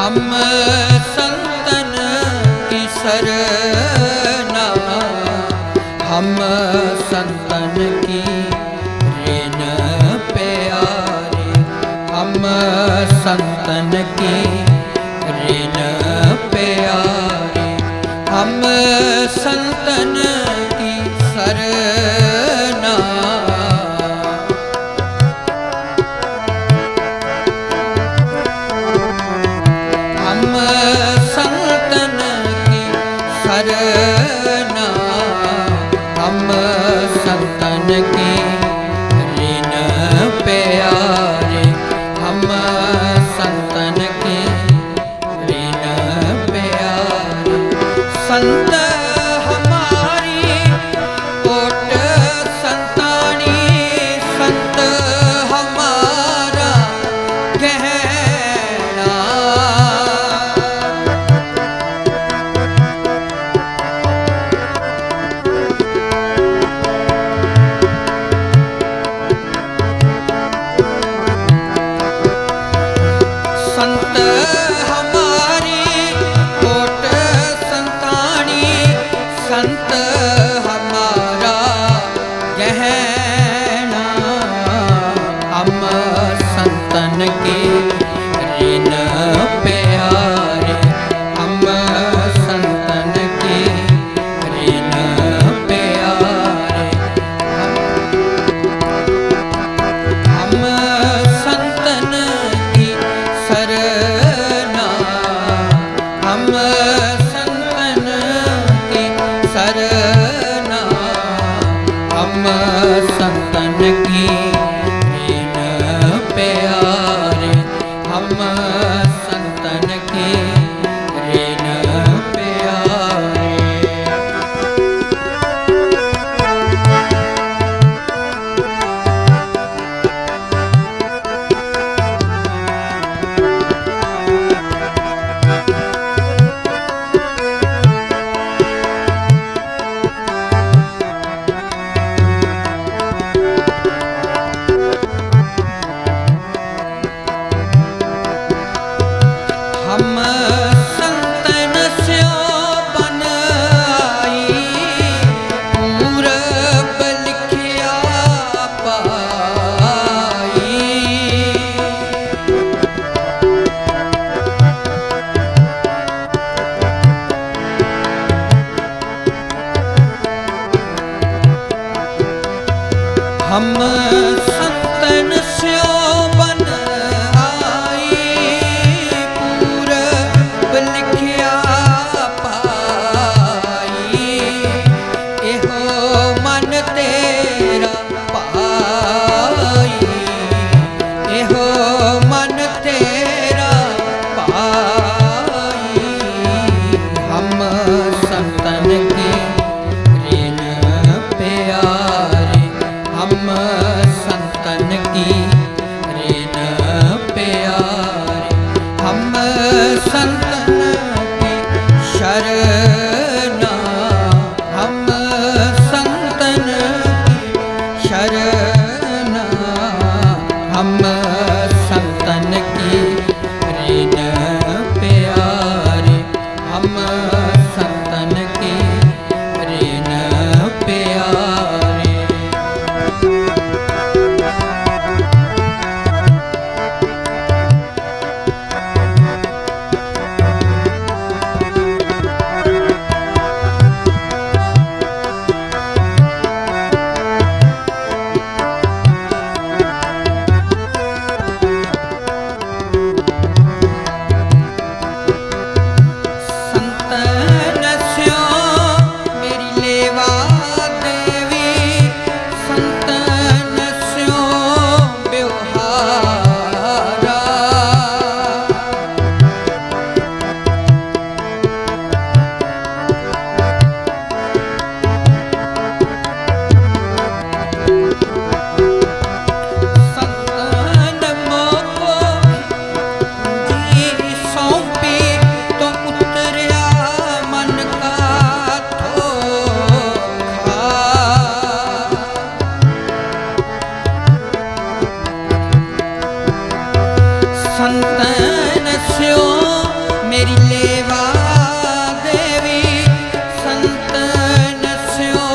हम संतन की सरना, हम संतन की ऋण प्यारे, हम संतन की ऋण प्यारे, हम संतन की सरना। हम संतन की सरना, हम संतन की ऋण प्यारे, हम संतन की ऋण प्यारे। संत हमारी कोट संतानी, संत हमारा गहना। संत हमारी कोट संतानी, संत हमारा गहना। हम संतन के ऋण प्यारे, हम संतन के ऋण प्यारे। हम संतन की सरना, हम संतन की सरना, हम संतन की ऋण प्यारे, हम संतन की ऋण प्यारे। हम संतन स्यों बन आई, पूरब लिखिया पाई। हम संतन स्यों बन आई, पूरब लिखिया पाई। एहो मन तेरा पाई, एहो मन तेरा पाई। हम संतन के ऋण प्यारे, हम संतन की ऋण प्यारे, हम संतन की शरणा, हम संतन की शरणा, हम संतन की ऋण प्यारे, हम संतन की ऋण प्यारे। लेवा देवी संतन स्यो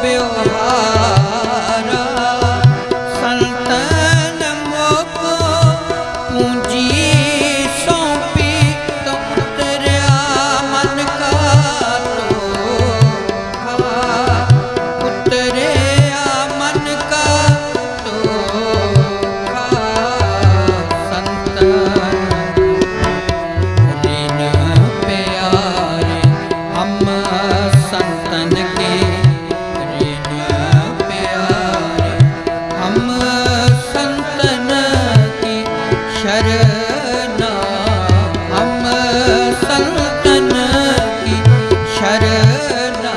व्यवहारा संतन मोको पूंजी सौंपी तो उतरया मन का तो उतरया मन का तो संतन के ऋण प्यारे हम संतन की शरणा हम संतन की शरणा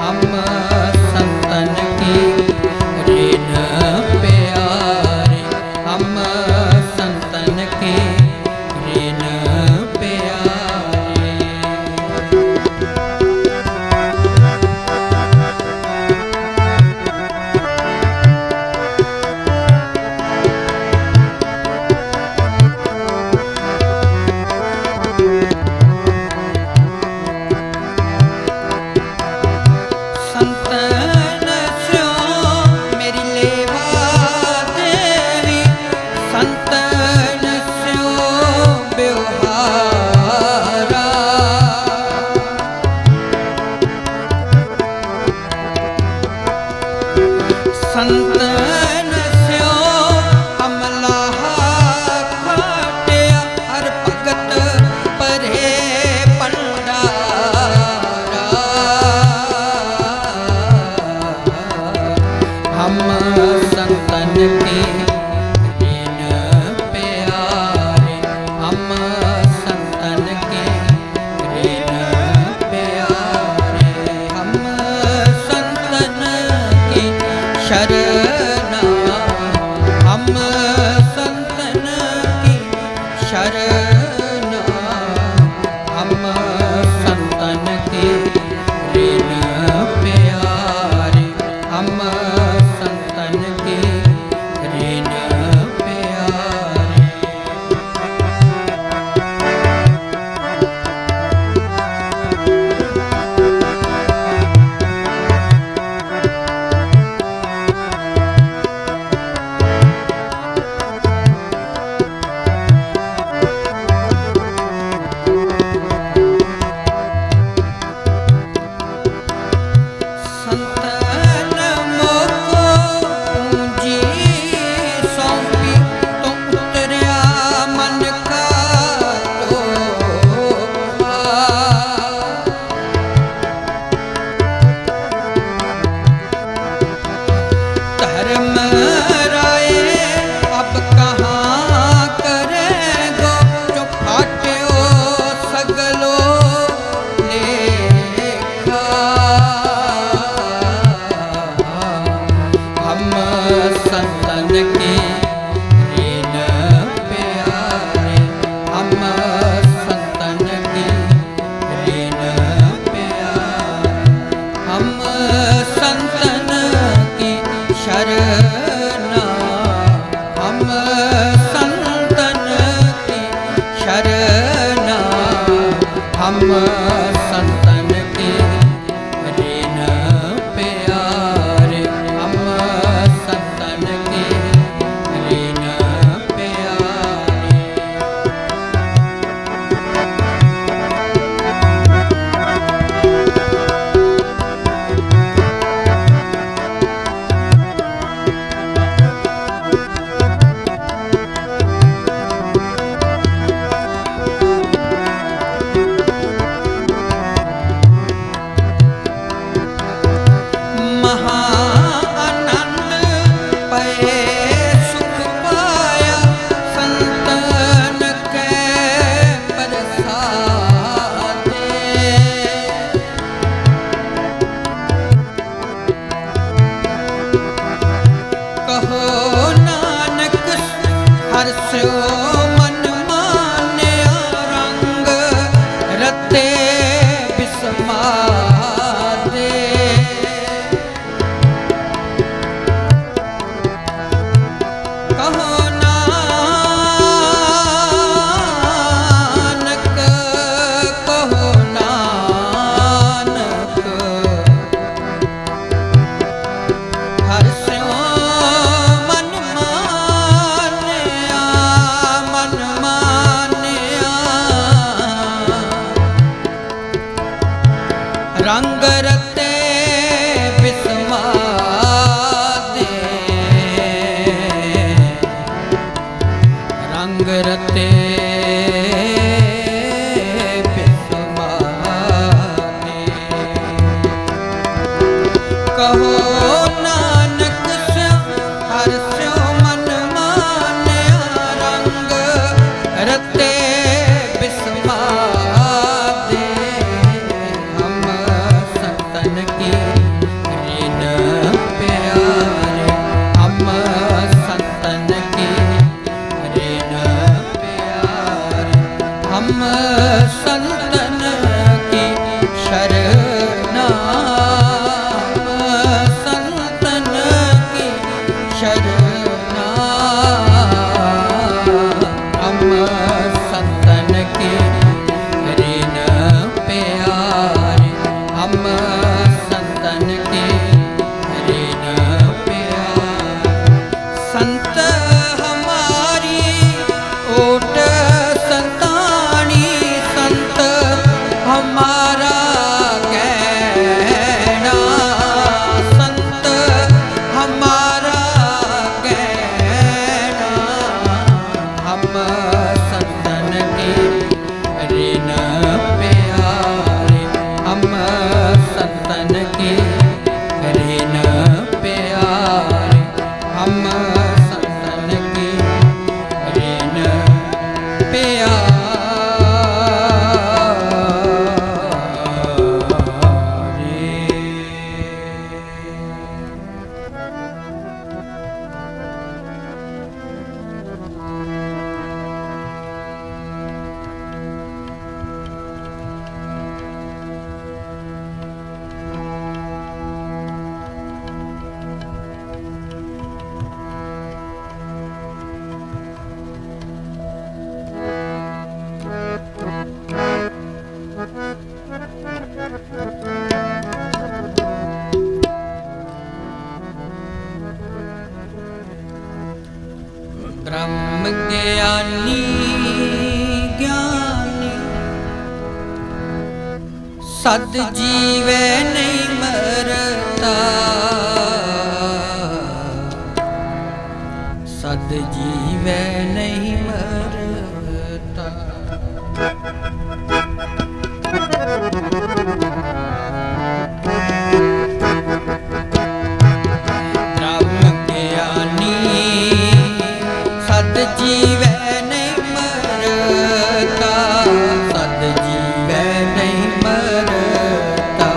हम संतन की ऋण प्यारे हम संतन के ऋण प्यारे। संतन स्यो मेरी लेवा देवी संतन स्यो व्यवहारा संतन स्यो हमला खाटिया हर भगत परे पंडारा हम संतन के ऋण प्यारे हम संतन के ऋण प्यारे हम संतन की शरणा हम संतन की शरणा हम संतन के ऋण प्यारे हम संतन के ऋण प्यारे। संतन मोको पूंजी सौंपी तो उतरया मन का तो धर्म राय अब कहाँ करेगो जो फाट्यो सगलो लेखा हम संतन के ऋण प्यारे हम संतन के ऋण प्यारे हम संतन की शरणा हम संतन की शरणा हम संतन के ऋण प्यारे हम संतन के ऋण प्यारे। रंग रते बिस्माते। कहो नानक स्यो हर स्यो मन मान्या रंग रते बिस्माते। हम संतन की ऋण प्यारे, हम संतन की ऋण प्यारे, हम संतन की शरणा, संतन की शरणा, हम संतन की ऋण प्यारे, हम संतन की ऋण प्यारे। संत हमारी ओट संतानी, संत हमारा गहना, संत हमारा गहना, हम संतन के ऋण प्यारे, हम संतन के ऋण प्यारे, हम संतन के ऋण प्यारे। ब्रह्म ज्ञानी ज्ञानी सद जीवे नहीं मरता, सद जीवे नहीं मरता। ब्रह्म ज्ञानी सद जीवे नहीं मरता, सद जीवे नहीं मरता,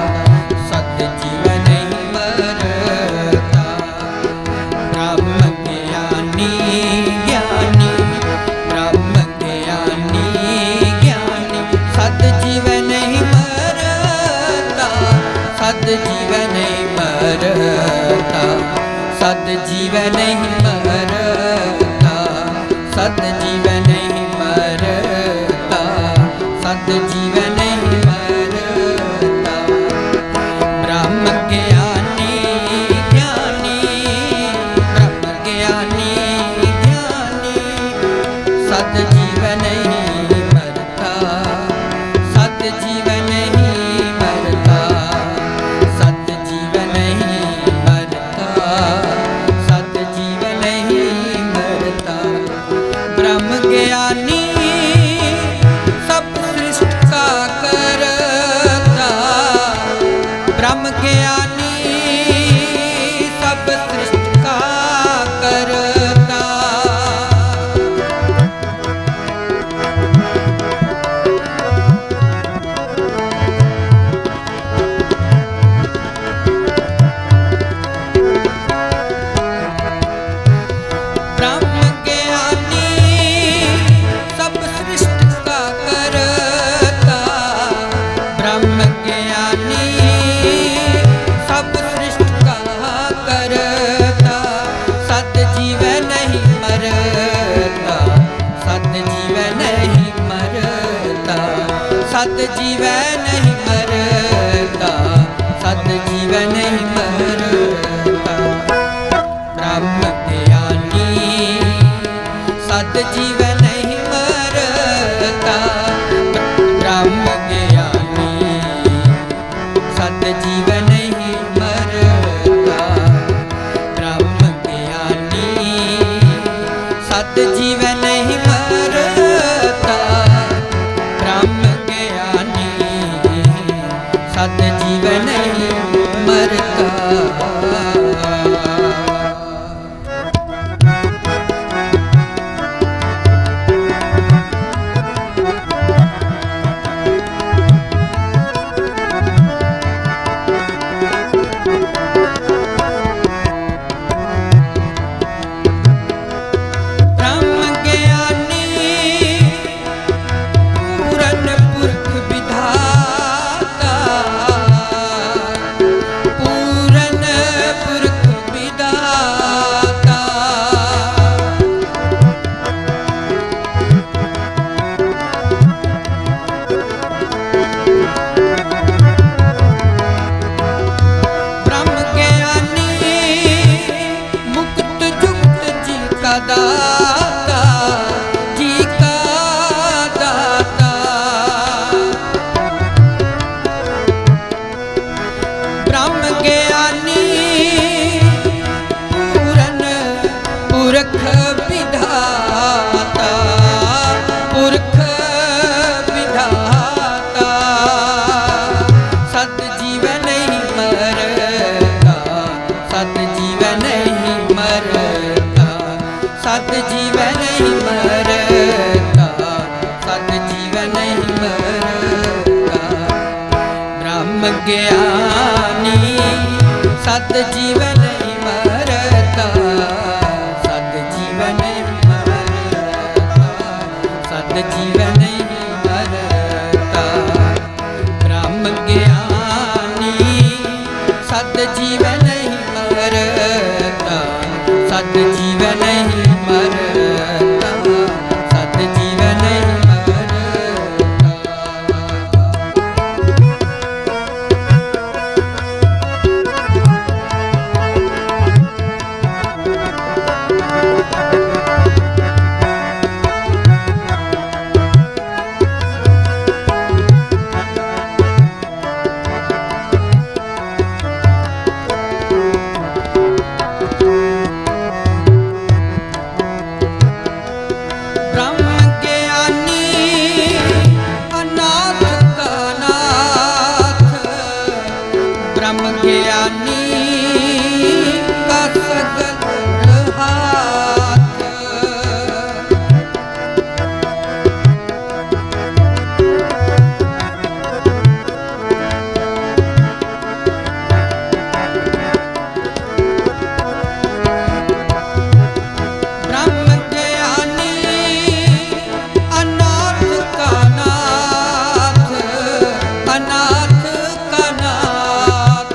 सद जीवे नहीं मरता। ब्रह्म ज्ञानी ज्ञानी, ब्रह्म ज्ञानी ज्ञानी सद जीवे नहीं मरता, सद जीवे नहीं मरता, सद जीवे नहीं मरता, सद जीवे नहीं मरता, सद जीवे नहीं मरता। ब्रह्म ज्ञानी ज्ञानी, ब्रह्म ज्ञानी ज्ञानी सद जीवे नहीं मरता, सद जीवे नहीं मरता, सद जीवे नहीं मरता, सद जीवे नहीं मरता। ब्रह्म ज्ञानी सब सृष्टि का करता, ब्रह्म ज्ञानी सब सृष्टि का करता। ब्रह्म ज्ञानी सब सृष्टि का करता, ब्रह्म ज्ञानी सब सृष्टि का करता। सत जीवे नहीं मरता, सत जीवे नहीं मरता, सत जीवे नहीं मरता, सत जीवे नहीं मरता। ब्रह्म ज्ञानी सत जीवे नहीं मरता, ब्रह्म ज्ञानी सत जीवे नहीं मरता, ब्रह्म ज्ञानी सत जीवे नहीं मरता। दाता जी का दाता। ब्रह्म ज्ञानी पूरन पुरख विधाता, पुरख विधाता। सत जीवन नहीं मरता, सत जीवन नहीं मरता, सत जीवन नहीं मरता, सत जीवन नहीं मरता। ब्रह्म ज्ञानी सत जीवन नहीं मरता, सत जीवन नहीं मरता, सत जीवन नहीं मरता। ब्रह्म ज्ञानी सत जीवन नहीं मरता, सत जीवन नहीं मरता, सत जीवन नहीं मरता। ब्रह्म ज्ञानी अनाथ का नाथ, ब्रह्म ज्ञानी का सगल हाथ। ब्रह्म ज्ञानी अनाथ का नाथ, अनाथ का नाथ।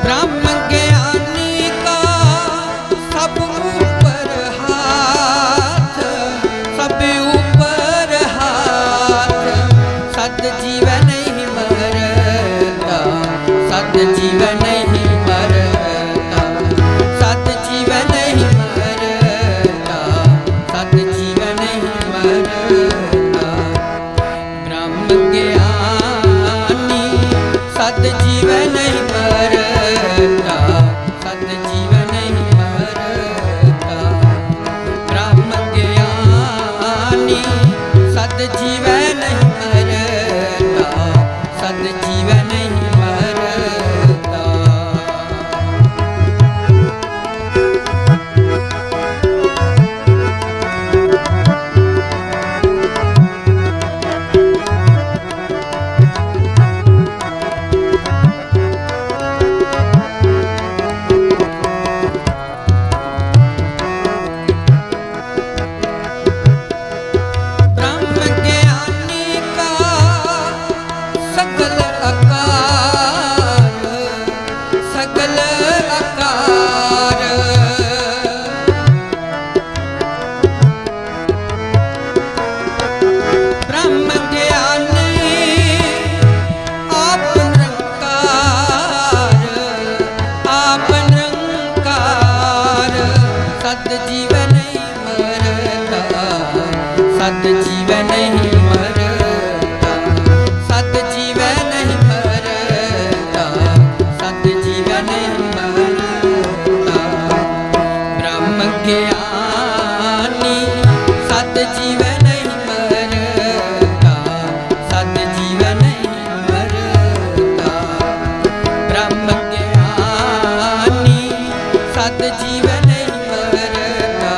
ब्रह्म ज्ञानी का सब ऊपर हाथ, सब ऊपर हाथ। सत जीवन नहीं मरता, सत जीवन नहीं मरता, सत जीवन नहीं मरता, सत जीवन नहीं मरता। ब्रह्म ज्ञानी सत जीवन नहीं मरता, सत जीवन नहीं मरता। ब्रह्म ज्ञानी सत जीवन नहीं मरता, सत जीवन नहीं मरता। ब्रह्म ज्ञानी का सगल आकार, सगल आकार। ब्रह्म ज्ञानी आप निरंकार, आप निरंकार। सत जीवन नहीं मरता, सत जीवन नहीं मरता, सत जीवन नहीं मरता, सत जीवन नहीं मरता। ब्रह्म ज्ञानी सत जीवन नहीं मरता, सत जीवन नहीं मरता। ब्रह्म ज्ञानी सत जीवन नहीं मरता,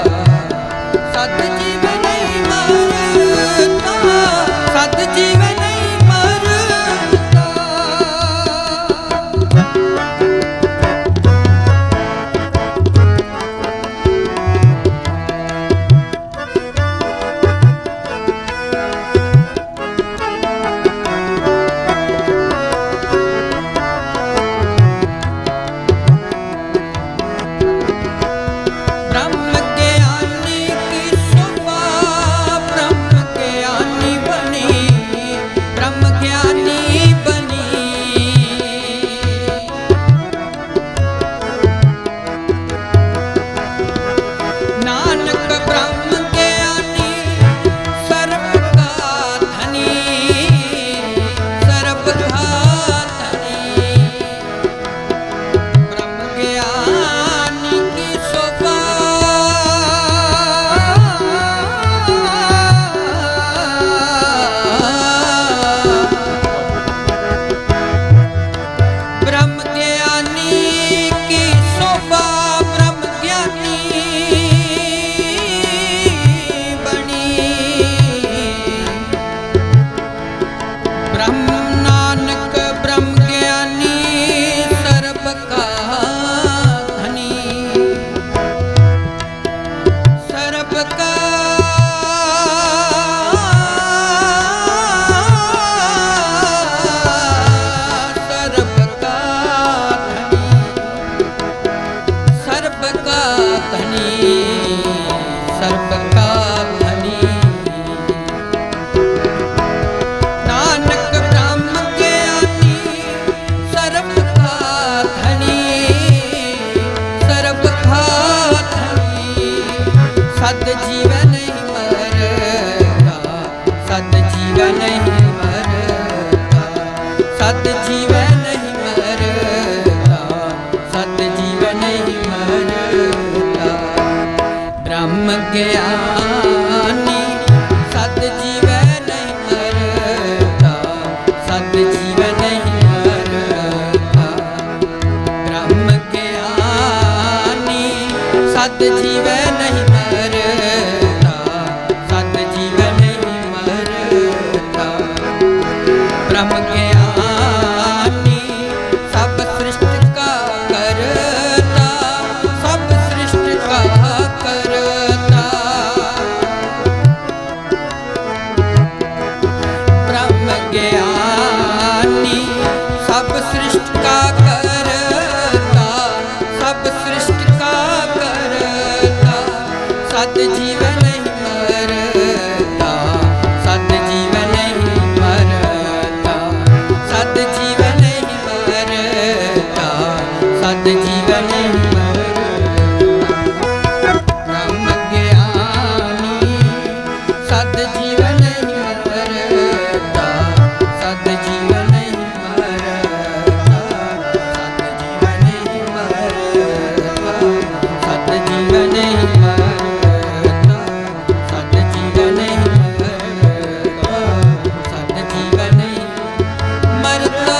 सत जीवै नहीं मरता, सत जीवै नहीं मरता, सत जीवै नहीं मरता, सत जीवै नहीं मरता। ब्रह्म ज्ञानी सत जीवै नहीं मरता, सत जीवै नहीं मरता। ब्रह्म ज्ञानी सत जीवै नहीं मरता, सत जीवै नहीं मरता। ब्रह्म ज्ञानी सब सृष्टि का करता, सब सृष्टि का करता। ब्रह्म ज्ञानी सब सृष्टि का करता, सब सृष्टि का करता। सत जीवै नहीं मरता, सत जीवै नहीं मरता, सत जीवै नहीं मरता, सत जीवै नहीं मरता। ब्रह्म ज्ञानी सत जीवै नहीं मरता, सत जीवै नहीं मरता, सत जीवै नहीं मरता, सत जीवै नहीं मरता, सत जीवै नहीं मरता, सत जीवै नहीं मरता।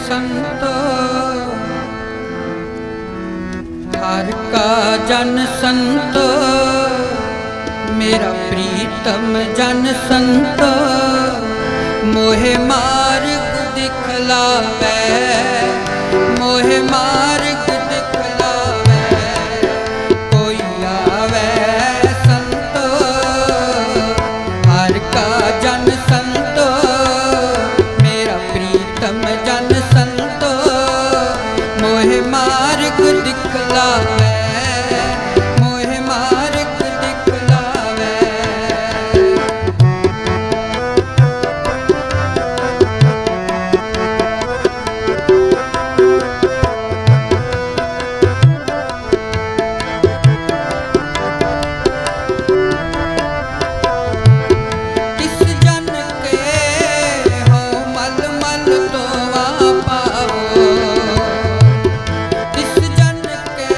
संतो हर का जन संतो, मेरा प्रीतम जन संतो। मोहे मार्ग दिखलावे, मोहे मार्ग दिखलावे, कोई आवे संतो हर का जन संतो। मेरा प्रीतम जन संतो, मोहे मार्ग दिखलावे, मोहे मार्ग दिखलावे। किस जन के हो मल मल तो पाओ, किस जन के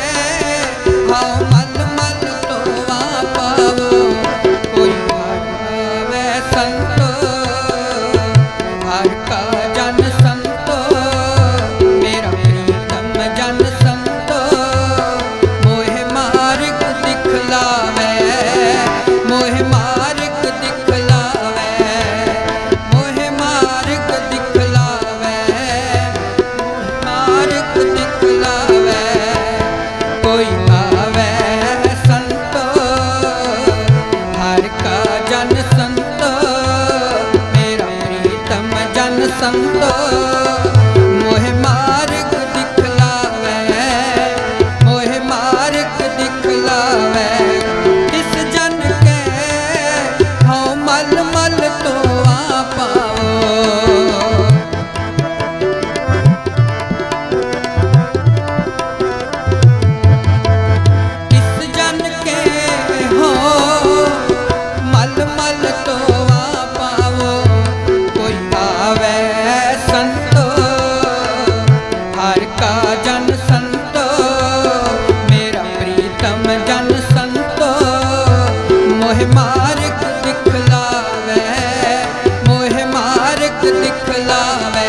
का जन संतो मेरा प्रीतम जन संतो मोह मार्ग दिखलावे मोह मार्ग दिखलावे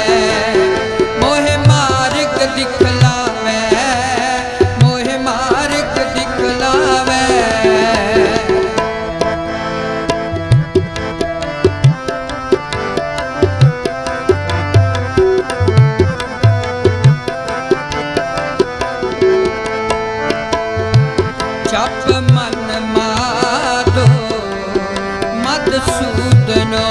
मोह मार्ग दिखलावे मोह मार्ग दिखलावे जप मन माधो मधुसूदनो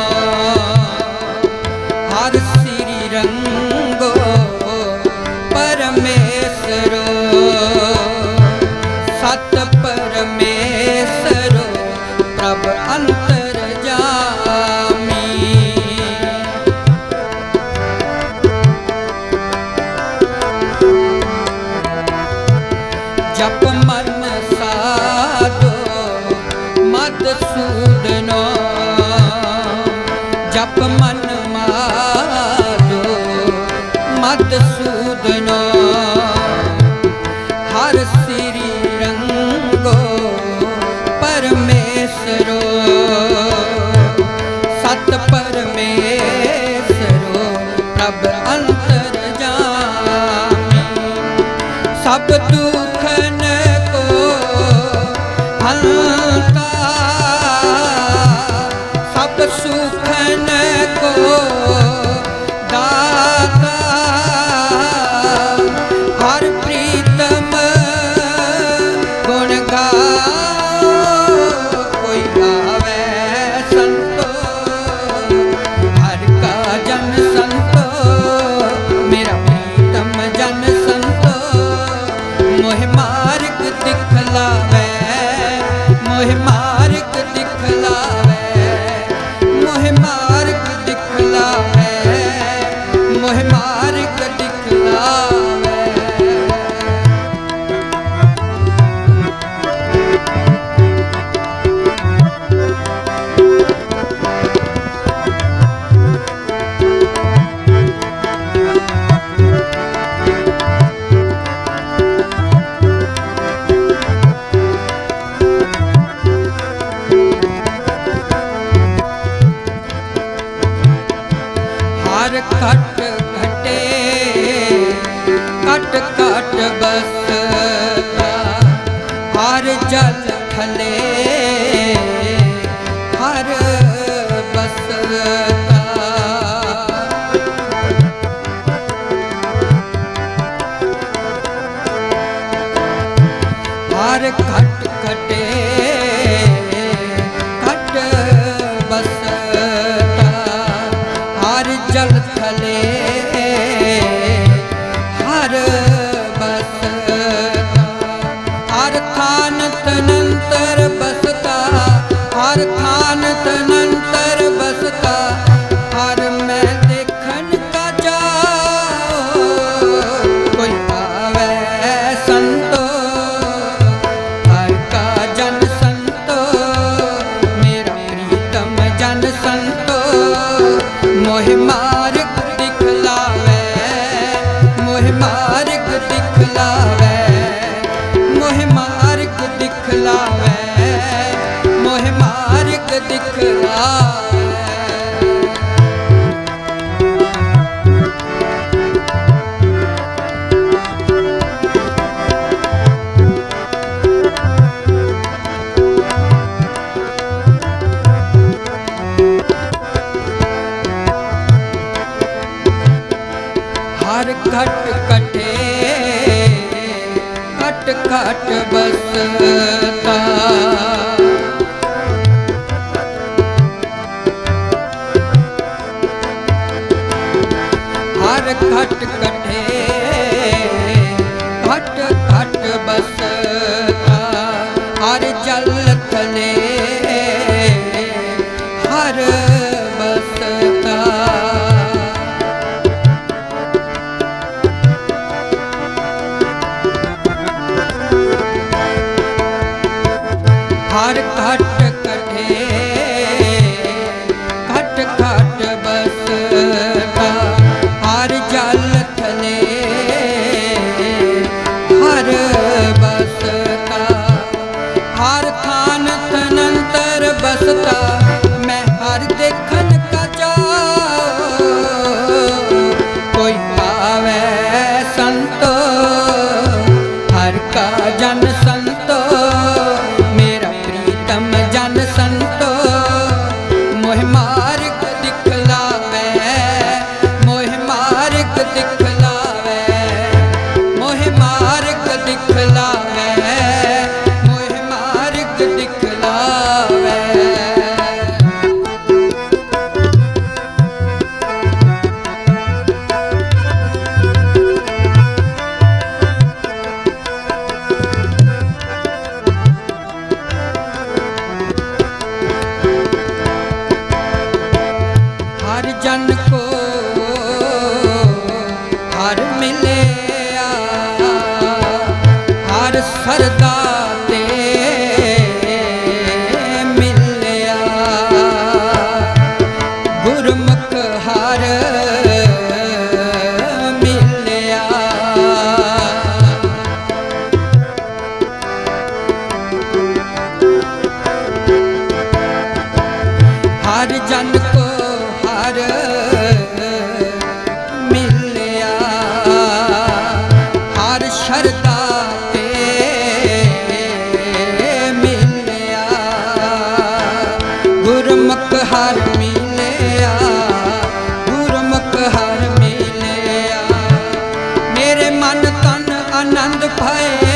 हर श्री रंगो परमेश्वरो सत परमेश्वरो प्रभ अंतर्यामी जप मन साधो मधुसूदनो जप मन माधो मधुसूदनो हर श्री रंगो परमेश्वरो सत परमेश्वरो प्रभ अंतर्यामी सब दुखन को हंता सब सुखन को दाता हर प्रीतम गुण गाओ कोई गावे संतो हर का जन संतो मेरा प्रीतम जन संतो मोह मार्ग दिखलावे मोह मार्ग दिखलावे मोह मार्ग दिखलावे मोह मार्ग दिखलावे हर खट खटे कट कट बसता हर जल थले हर बसता हर खट खटे कट बसता हर जल थले हर बसता हर थान तनंतर बसता हर थान तनंतर बसता हर मैं देखन का जाओ कोई पावे संतो हर का जन संतो मेरा प्रीतम जन संतो मोह मार्ग दिखलावे मोह मार्ग दिखलावे मोह मार्ग दिखलावे मोह मार्ग दिखलावे हर घट कटे घट घट बसता हर घट कटे घट घट बसता हर जल थले हर बसता हर घट कटे घट घट बसता हर जल थले संतो, हर का जन संतो, मेरा प्रीतम जन संतो, मोह मार्ग दिखलावे, मोह मार्ग दिखलावे, मोह मार्ग दिखलावे, मोह मार्ग दिखलावे। हर जन को हर मिलिया, हर सरदा ते मिलिया, गुरमुख हर मिलिया। हर जन को हर मिलिया, हर शरदा ते मिलिया, गुरमुख हर मिलिया, गुरमुख हर मिलिया। मेरे मन तन आनंद पाए,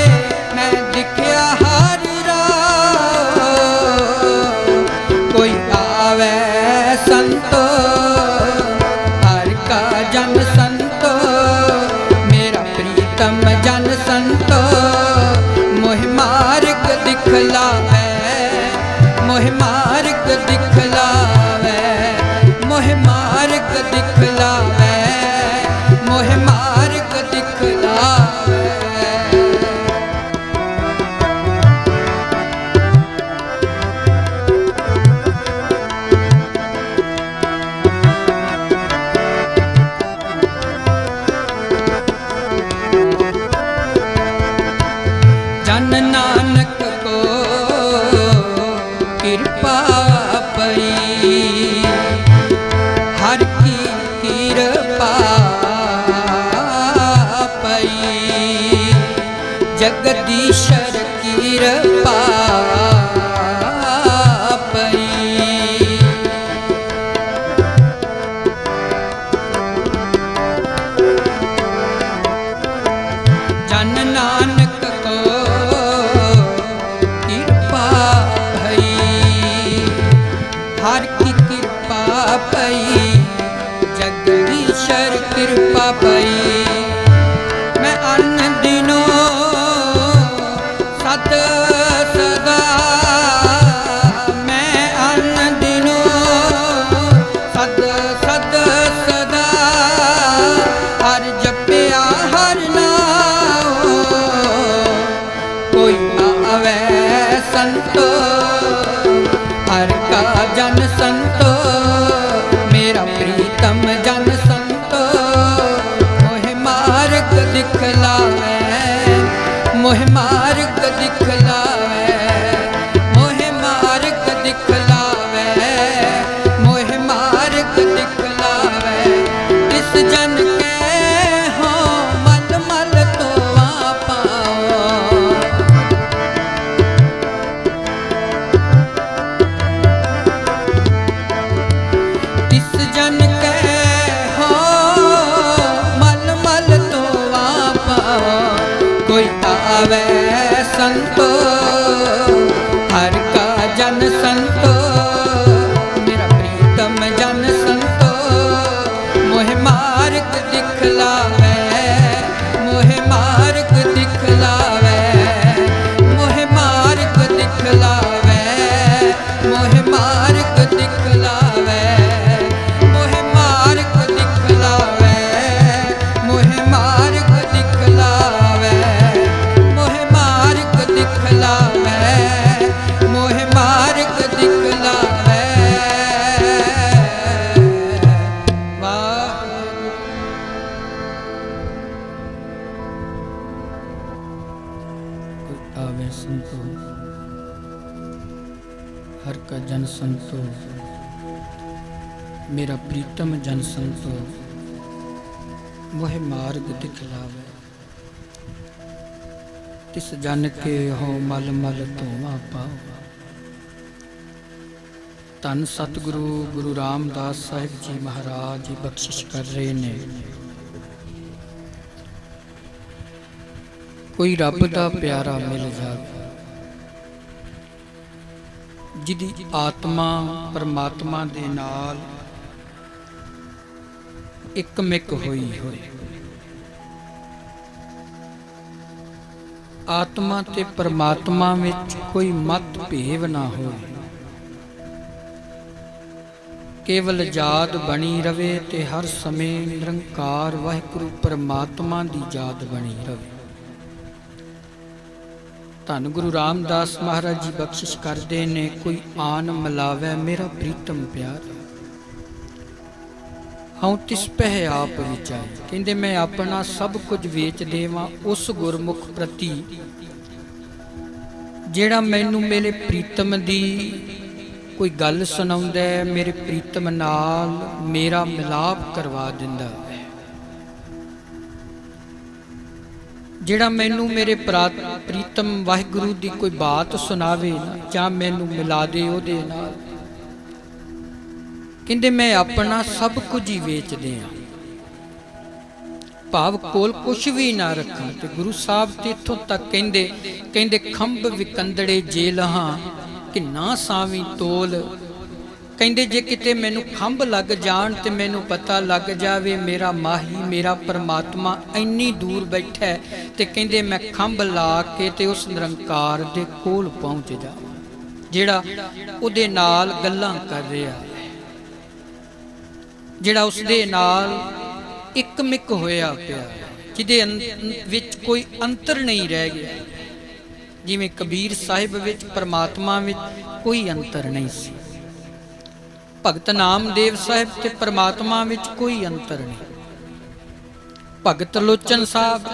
मैं दिखिया हर राह, कोई आवे संतो, हर का जन संतो, मेरा प्रीतम जन संतो, मोह मार्ग दिखलावे, मोह मार्ग दिखलावे, मोह मार्ग दिखलावे, मोह मार्ग दिखलावे। जन नानक को कृपा पई, हर की कृपा पई, जगदीश्वर कृपा पई। जन नानक को कृपा भई, हर की कृपा पई, जगदीश्वर कृपा पई। मैं अन्न दिनों सत सदा, मैं अन्न दिनों सद सद सदा, हर जपिया हर नाम, कोई आवे संतो, हर का जन संतो, मेरा प्रीतम जन संतो, मोह मार्ग दिखलावे, मोह मार्ग दिखलावे, मोह मार्ग दिखलावे, मोह मार्ग दिखलावे। इस जन के हो मल मल तो आ पाओ, इस जन के हो मल मल तो आ पाओ, कोई आवे संतो, हर का जन संतो, मेरा प्रीतम जन संतो, मोह मार्ग दिखलावे, मोह मार्ग दिखलावे, मोह मार्ग दिखलावे, मोह मार्ग दिखलावे, मोह मार्ग दिखलावे, मोह मार्ग दिखलावे, मोह मार्ग दिखलावे, मोह मार्ग दिखलावे। वाह। आवे संतो, हर का जन संतो, मेरा प्रीतम जन संतो, मोह मार्ग दिखलावे। तिस जन के हो मल मल धोवा पाओ। धन सतगुरु गुरु रामदास साहिब जी महाराज जी बख्शिश कर रहे ने। कोई रब दा प्यारा मिल जाए जिदी आत्मा परमात्मा दे नाल इकमिक होई होए। आत्मा ते परमात्मा विच कोई मत भेव ना होए। केवल याद बनी रवे ते हर समय निरंकार वाहिगुरु परमात्मा दी याद बनी रवे। धन गुरु रामदास महाराज जी बख्शिश करते ने। कोई आन मिलावे मेरा प्रीतम प्यार, हाँ तिस पह आप विचार। कहते मैं अपना सब कुछ वेच देवां उस गुरमुख प्रति जेड़ा मैनू मेरे प्रीतम दी कोई गल सुनाउंदा है, मेरे प्रीतम नाल मेरा मिलाप करवा दिंदा है। जेड़ा मैनू मेरे प्रीतम वाहिगुरु दी कोई बात सुनावे ना जां मैनू मिला दे ओदे नाल। कहंदे मैं अपना सब कुछ ही वेच दियां, भाव कोल कुछ भी ना रखां। ते गुरु साहब ते इत्थों तक कहंदे खंभ विकंदड़े जे लहां कि ना सावी तोल। कहंदे जे किते मैनू खंभ लग जाण ते मैनू पता लग जावे मेरा माही मेरा परमात्मा इन्नी दूर बैठा है, ते कहंदे मैं खंभ ला के ते उस निरंकार दे कोल पहुंच जावां जेड़ा उहदे नाल गल्लां कर रिहा है, जेड़ा उसदे नाल इकमिक होया पिया, जिहदे विच कोई अंतर नहीं रह गया। जिवें कबीर साहिब विच परमात्मा विच कोई अंतर नहीं सी, भगत नामदेव साहिब ते परमात्मा विच कोई अंतर नहीं, भगत लोचन साहब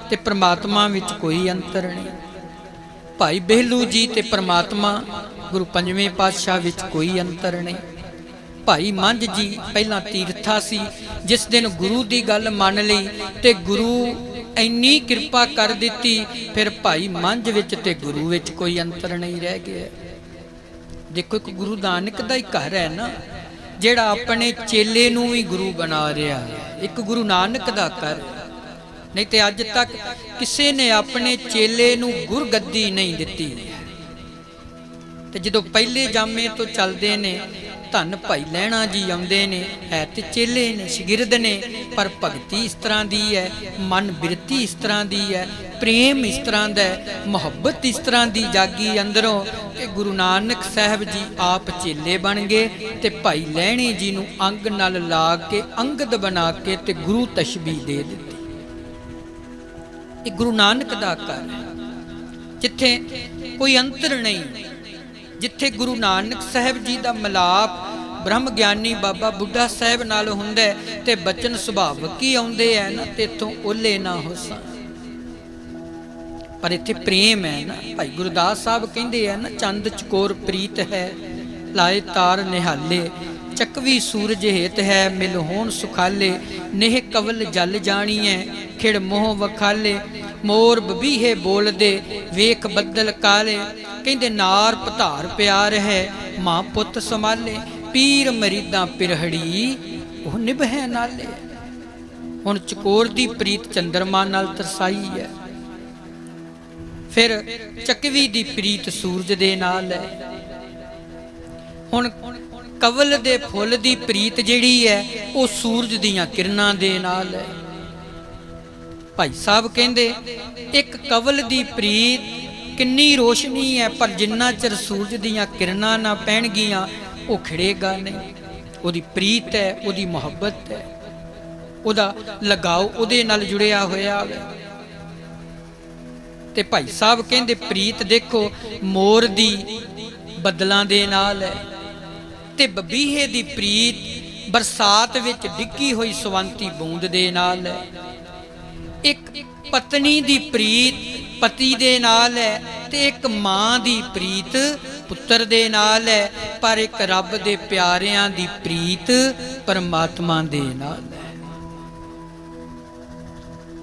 ते परमात्मा विच कोई अंतर नहीं, भाई बेहलू जी ते परमात्मा गुरु पंजवें पातशाह विच कोई अंतर नहीं। भाई मंझ जी पहला तीरथा सी, जिस दिन गुरु दी गल मान लई ते गुरु इन्नी कृपा कर दिती, फिर भाई मंझ विच ते गुरु विच कोई अंतर नहीं रह गया। देखो एक गुरु नानक दा ही घर है ना, जेड़ा अपने चेले नूं भी गुरु बना रहा है, एक गुरु नानक दा घर। नहीं तो अज तक किसी ने अपने चेले नूं गुरगद्दी नहीं दिती। ते जदों पहले जामे तो चलते ने धन भाई लैणा जी आउंदे ने, है ते चेले ने शगिरद ने, पर भगती इस तरह दी है, मन बिरती इस तरह दी है, प्रेम इस तरह दा है, मुहब्बत इस तरह दी जागी अंदरों कि गुरु नानक साहब जी आप चेले बन गए ते भाई लैणे जी नूं अंग नाल ला के अंगद बना के ते गुरु तशबीह दे दित्ती। ये गुरु नानक दा घर है जिथे कोई अंतर नहीं, जिथे गुरु नानक साहब जी दा मिलाप ब्रह्म ज्ञानी बाबा बुढ़ा साहब नाल हुंदा है ते बचन सुभावक ही आउंदे है ना, ते इत्थों ओले ना हो सन। पर इत्थे प्रेम है ना। भाई गुरदास साहब कहंदे है ना, चंद चकोर प्रीत है लाए तार निहाले, चकवी सूरज हेत है मिल होण सुखाले, नेह कवल जल जानी है खिड़ मोह वखाले, मोर बबीहे बोल दे वेख बदल काले, कहंदे नार पधार प्यार है मां पुत संभाले, पीर मरीदा पिरहड़ी वो निभै नाले। हुण चकोर दी प्रीत चंद्रमा नाल तरसाई है, फिर चकवी दी प्रीत सूरज दे नाल है, हुण कवल दे फुल दी प्रीत जिहड़ी है वो सूरज दीयां किरणां दे नाल है। भाई साहब कहंदे एक कवल दी प्रीत किन्नी रोशनी है, पर जिन्ना चिर सूरज दीयां किरणां ना पैणगियां वो खिड़ेगा नहीं। उहदी प्रीत है, उहदी मुहब्बत है, उहदा लगाव उहदे नाल जुड़िया होया है। ते भाई साहब कहंदे प्रीत देखो मोर दी बदलां दे नाल है, ते बबीहे दी प्रीत बरसात विच डिग्गी हुई सवंती बूंद दे नाल है। एक पत्नी दी प्रीत पति दे नाल है, ते एक मां दी प्रीत पुत्र दे नाल है, पर एक रब दे प्यारियां दी प्रीत परमात्मा दे नाल है।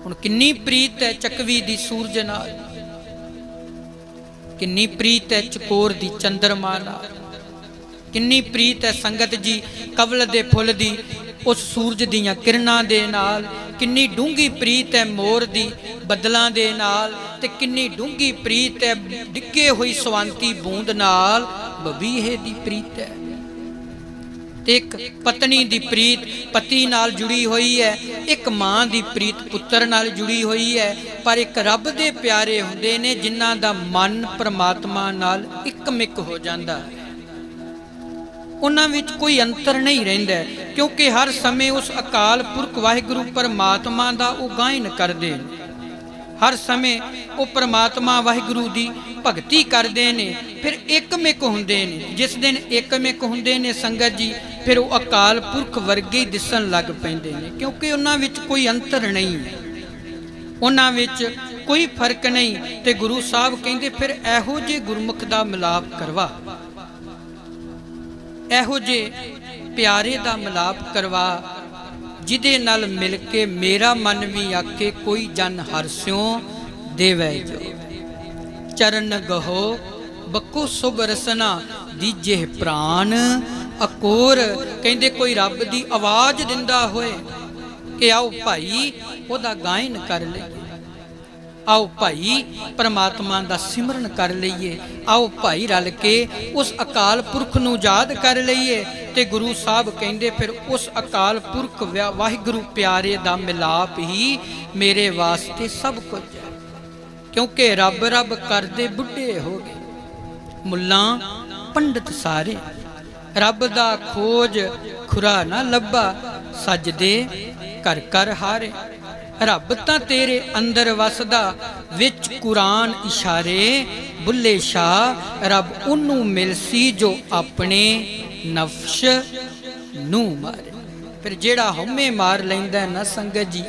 हुण किन्नी प्रीत है चकवी दी सूरज नाल, किन्नी प्रीत है चकोर दी चंद्रमा नाल, किन्नी प्रीत है संगत जी कवल दे फुल दी उस सूरज दियां किरणां दे नाल, किन्नी डूंगी प्रीत है मोर दी बदलां दे नाल, ते किन्नी डूंगी प्रीत है डिगे हुई सवांती बूंद नाल बबीहे दी प्रीत है। एक पत्नी दी प्रीत पति नाल जुड़ी हुई है, एक मां दी प्रीत पुत्र नाल जुड़ी हुई है, पर एक रब दे प्यारे हुंदे ने जिन्हां दा मन परमात्मा नाल इकमिक हो जांदा है। उन्हां विच कोई अंतर नहीं रहिंदा, क्योंकि हर समय उस अकाल पुरख वाहिगुरू परमात्मा दा वो गायन करदे ने, हर समय वो परमात्मा वाहिगुरू दी भगती करदे ने, फिर एकमिक हुंदे ने। जिस दिन एकमिक हुंदे ने संगत जी, फिर वो अकाल पुरख वर्गे ही दिसन लग पैंदे ने, क्योंकि उन्हां विच कोई अंतर नहीं, उन्हां विच कोई फर्क नहीं। ते गुरु साहब कहंदे फिर एहो जे गुरमुख दा मिलाप करवा, एहो जे प्यारे दा मिलाप करवा, जिदे नाल मिल के मेरा मन भी आखे कोई जन हरस्यों देवै जो। चरण गहो बको सुभ रसना दीजे प्राण अकोर, कहंदे कोई रब दी आवाज दिंदा होए कि आओ भाई ओदा गायन कर ले, आओ भाई परमात्मा दा सिमरन कर लईए, आओ भाई रल के उस अकाल पुरख नूं याद कर लईए। ते गुरु साहब कहंदे फिर उस अकाल पुरख वाहिगुरू प्यारे दा मिलाप ही मेरे वास्ते सब कुछ है, क्योंकि रब रब करदे बुढ़े हो गए मुल्लां पंडित सारे, रब दा खोज खुरा ना लब्बा सजदे कर कर हारे। रब तां तेरे अंदर वसदा विच कुरान इशारे, बुल्ले शाह रब उन्नू मिलसी जो अपने नफ्श नू मारे। फिर जेड़ा हउमे मार लैंदा है ना संगत जी,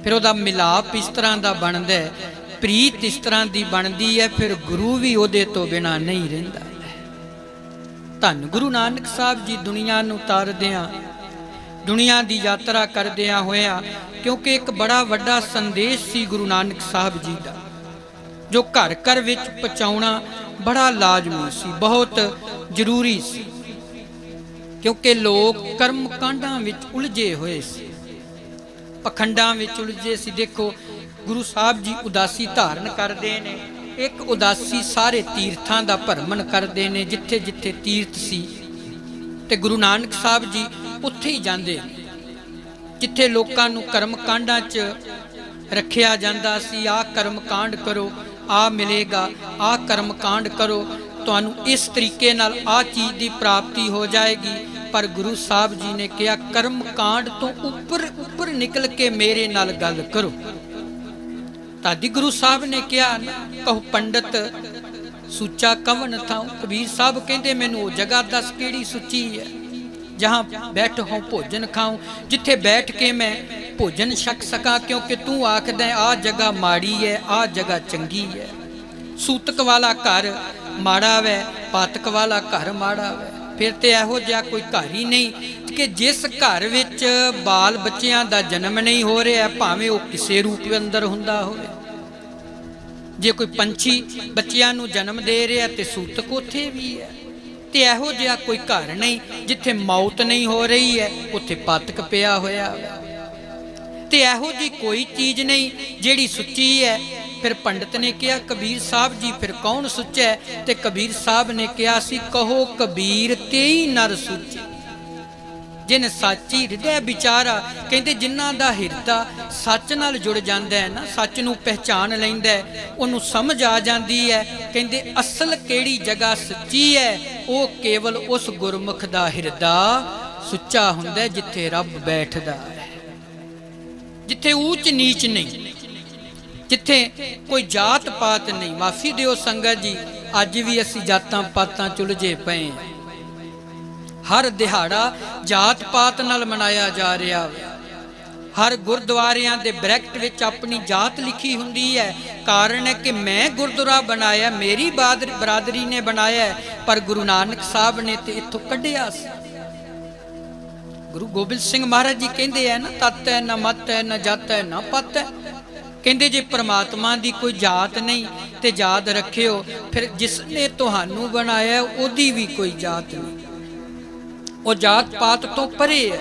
फिर ओदा मिलाप इस तरह दा बनदा है, प्रीत इस तरह दी बनदी है, फिर गुरु भी ओदे तो बिना नहीं रहिंदा। धन गुरु नानक साहब जी दुनिया नू तारदियां, दुनिया दी यात्रा करदियां होया, क्योंकि एक बड़ा वड्डा संदेश सी गुरु नानक साहब जी दा, जो घर घर विच पहुंचाउणा बड़ा लाजमी सी, बहुत जरूरी सी, क्योंकि लोग कर्म कांडां विच उलझे हुए सी, पखंडां विच उलझे सी। देखो गुरु साहब जी उदासी धारण करदे ने, एक उदासी सारे तीर्थां दा भरमण करदे ने, जिथे जिथे तीर्थ सी ते गुरु नानक साहब जी उत्थे ही जांदे, जिथे लोकां नूं कर्म कांडां च रखिया जांदा सी, आ कर्म कांड करो आ मिलेगा, आ कर्म कांड करो तुहानूं इस तरीके नाल आ चीज़ की प्राप्ति हो जाएगी। पर गुरु साहब जी ने कहा कर्म कांड तो ऊपर ऊपर निकल के मेरे नाल गल करो। तादी गुरु साहब ने कहा ना, कहो पंडित सुच्चा कवन था। कबीर साहब कहते मैनू जगह दस केड़ी सुची है, जहाँ बैठ हो भोजन खाऊं, जिथे बैठ के मैं भोजन छक सका, क्योंकि तू आखदा आ जगह माड़ी है आ जगह चंगी है। सूतक वाला घर माड़ा वै, पातक वाला घर माड़ा वै, फिर तो यहो जिहा कोई घर ही नहीं कि जिस घर विच बाल बच्चियां दा जन्म नहीं हो रहा, भावें वो किसी रूप अंदर हुंदा होवे। जे कोई पंछी बच्चियां नूं जन्म दे रहा तो सूतक उत्थे भी है, तो यहो जिहा कोई घर नहीं जिथे मौत नहीं हो रही है, उत्थे पातक पिया होया। तो यहो जी कोई चीज़ नहीं जिहड़ी सुच्ची है। फिर पंडित ने कहा कबीर साहब जी फिर कौन सुच्चा है? तो कबीर साहब ने कहा सी कहो कबीर तेई नर सुच्चे, जिन साची हृदय विचारा। कहते जिन्हां दा हिरदा सच नाल जुड़ जांदा है ना, सच नूं पहचान लैंदा है, उहनूं समझ आ जांदी है। कहते असल केड़ी जगह सच्ची है, वो केवल उस गुरमुख दा हिरदा सुच्चा हुंदा है जिथे रब बैठदा है, जिथे ऊच नीच नहीं, जिथे कोई जात पात नहीं। माफी दिओ संगत जी, अज भी असीं जातां पातां चुलझे पए हैं। हर दिहाड़ा जात पात नाल मनाया जा रहा है। हर गुरुद्वारियां दे ब्रैकेट विच अपनी जात लिखी हुंदी है। कारण है कि मैं गुरुद्वारा बनाया, मेरी बरादरी ने बनाया है, पर गुरु नानक साहब ने तो इत्थों कढ़िया सी। गुरु गोबिंद सिंह महाराज जी कहते हैं ना, तत है ना मत है ना जत है ना पत है। कहते जे परमात्मा की कोई जात नहीं तो याद रखियो फिर जिसने तुहानू बनाया ओदी भी कोई जात नहीं। वो जात पात तो परे है,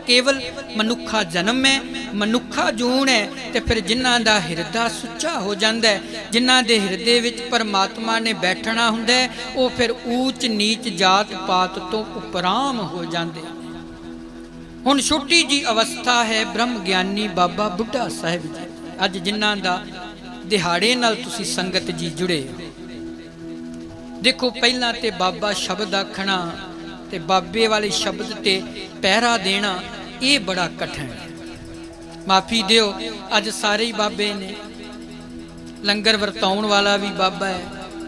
केवल मनुखा जन्म है, मनुखा जून है। तो फिर जिन्हां दा हिरदा सुच्चा हो जाता है, जिन्हां दे हिरदे विच परमात्मा ने बैठना हुंदा है, वो फिर ऊच नीच जात पात तो उपराम हो जाते। हुण छोटी जी अवस्था है ब्रह्म ज्ञानी बाबा बुढ़ा साहिब जी, अज जिन्हां दा दिहाड़े नाल तुसी संगत जी जुड़े। देखो पहला ते बाबा शब्द आखना ते बाबे वाले शब्द ते पहरा देना ये बड़ा कठिन है। माफ़ी दियो, अज सारे ही बाबे ने, लंगर वरताउण वाला भी बाबा है,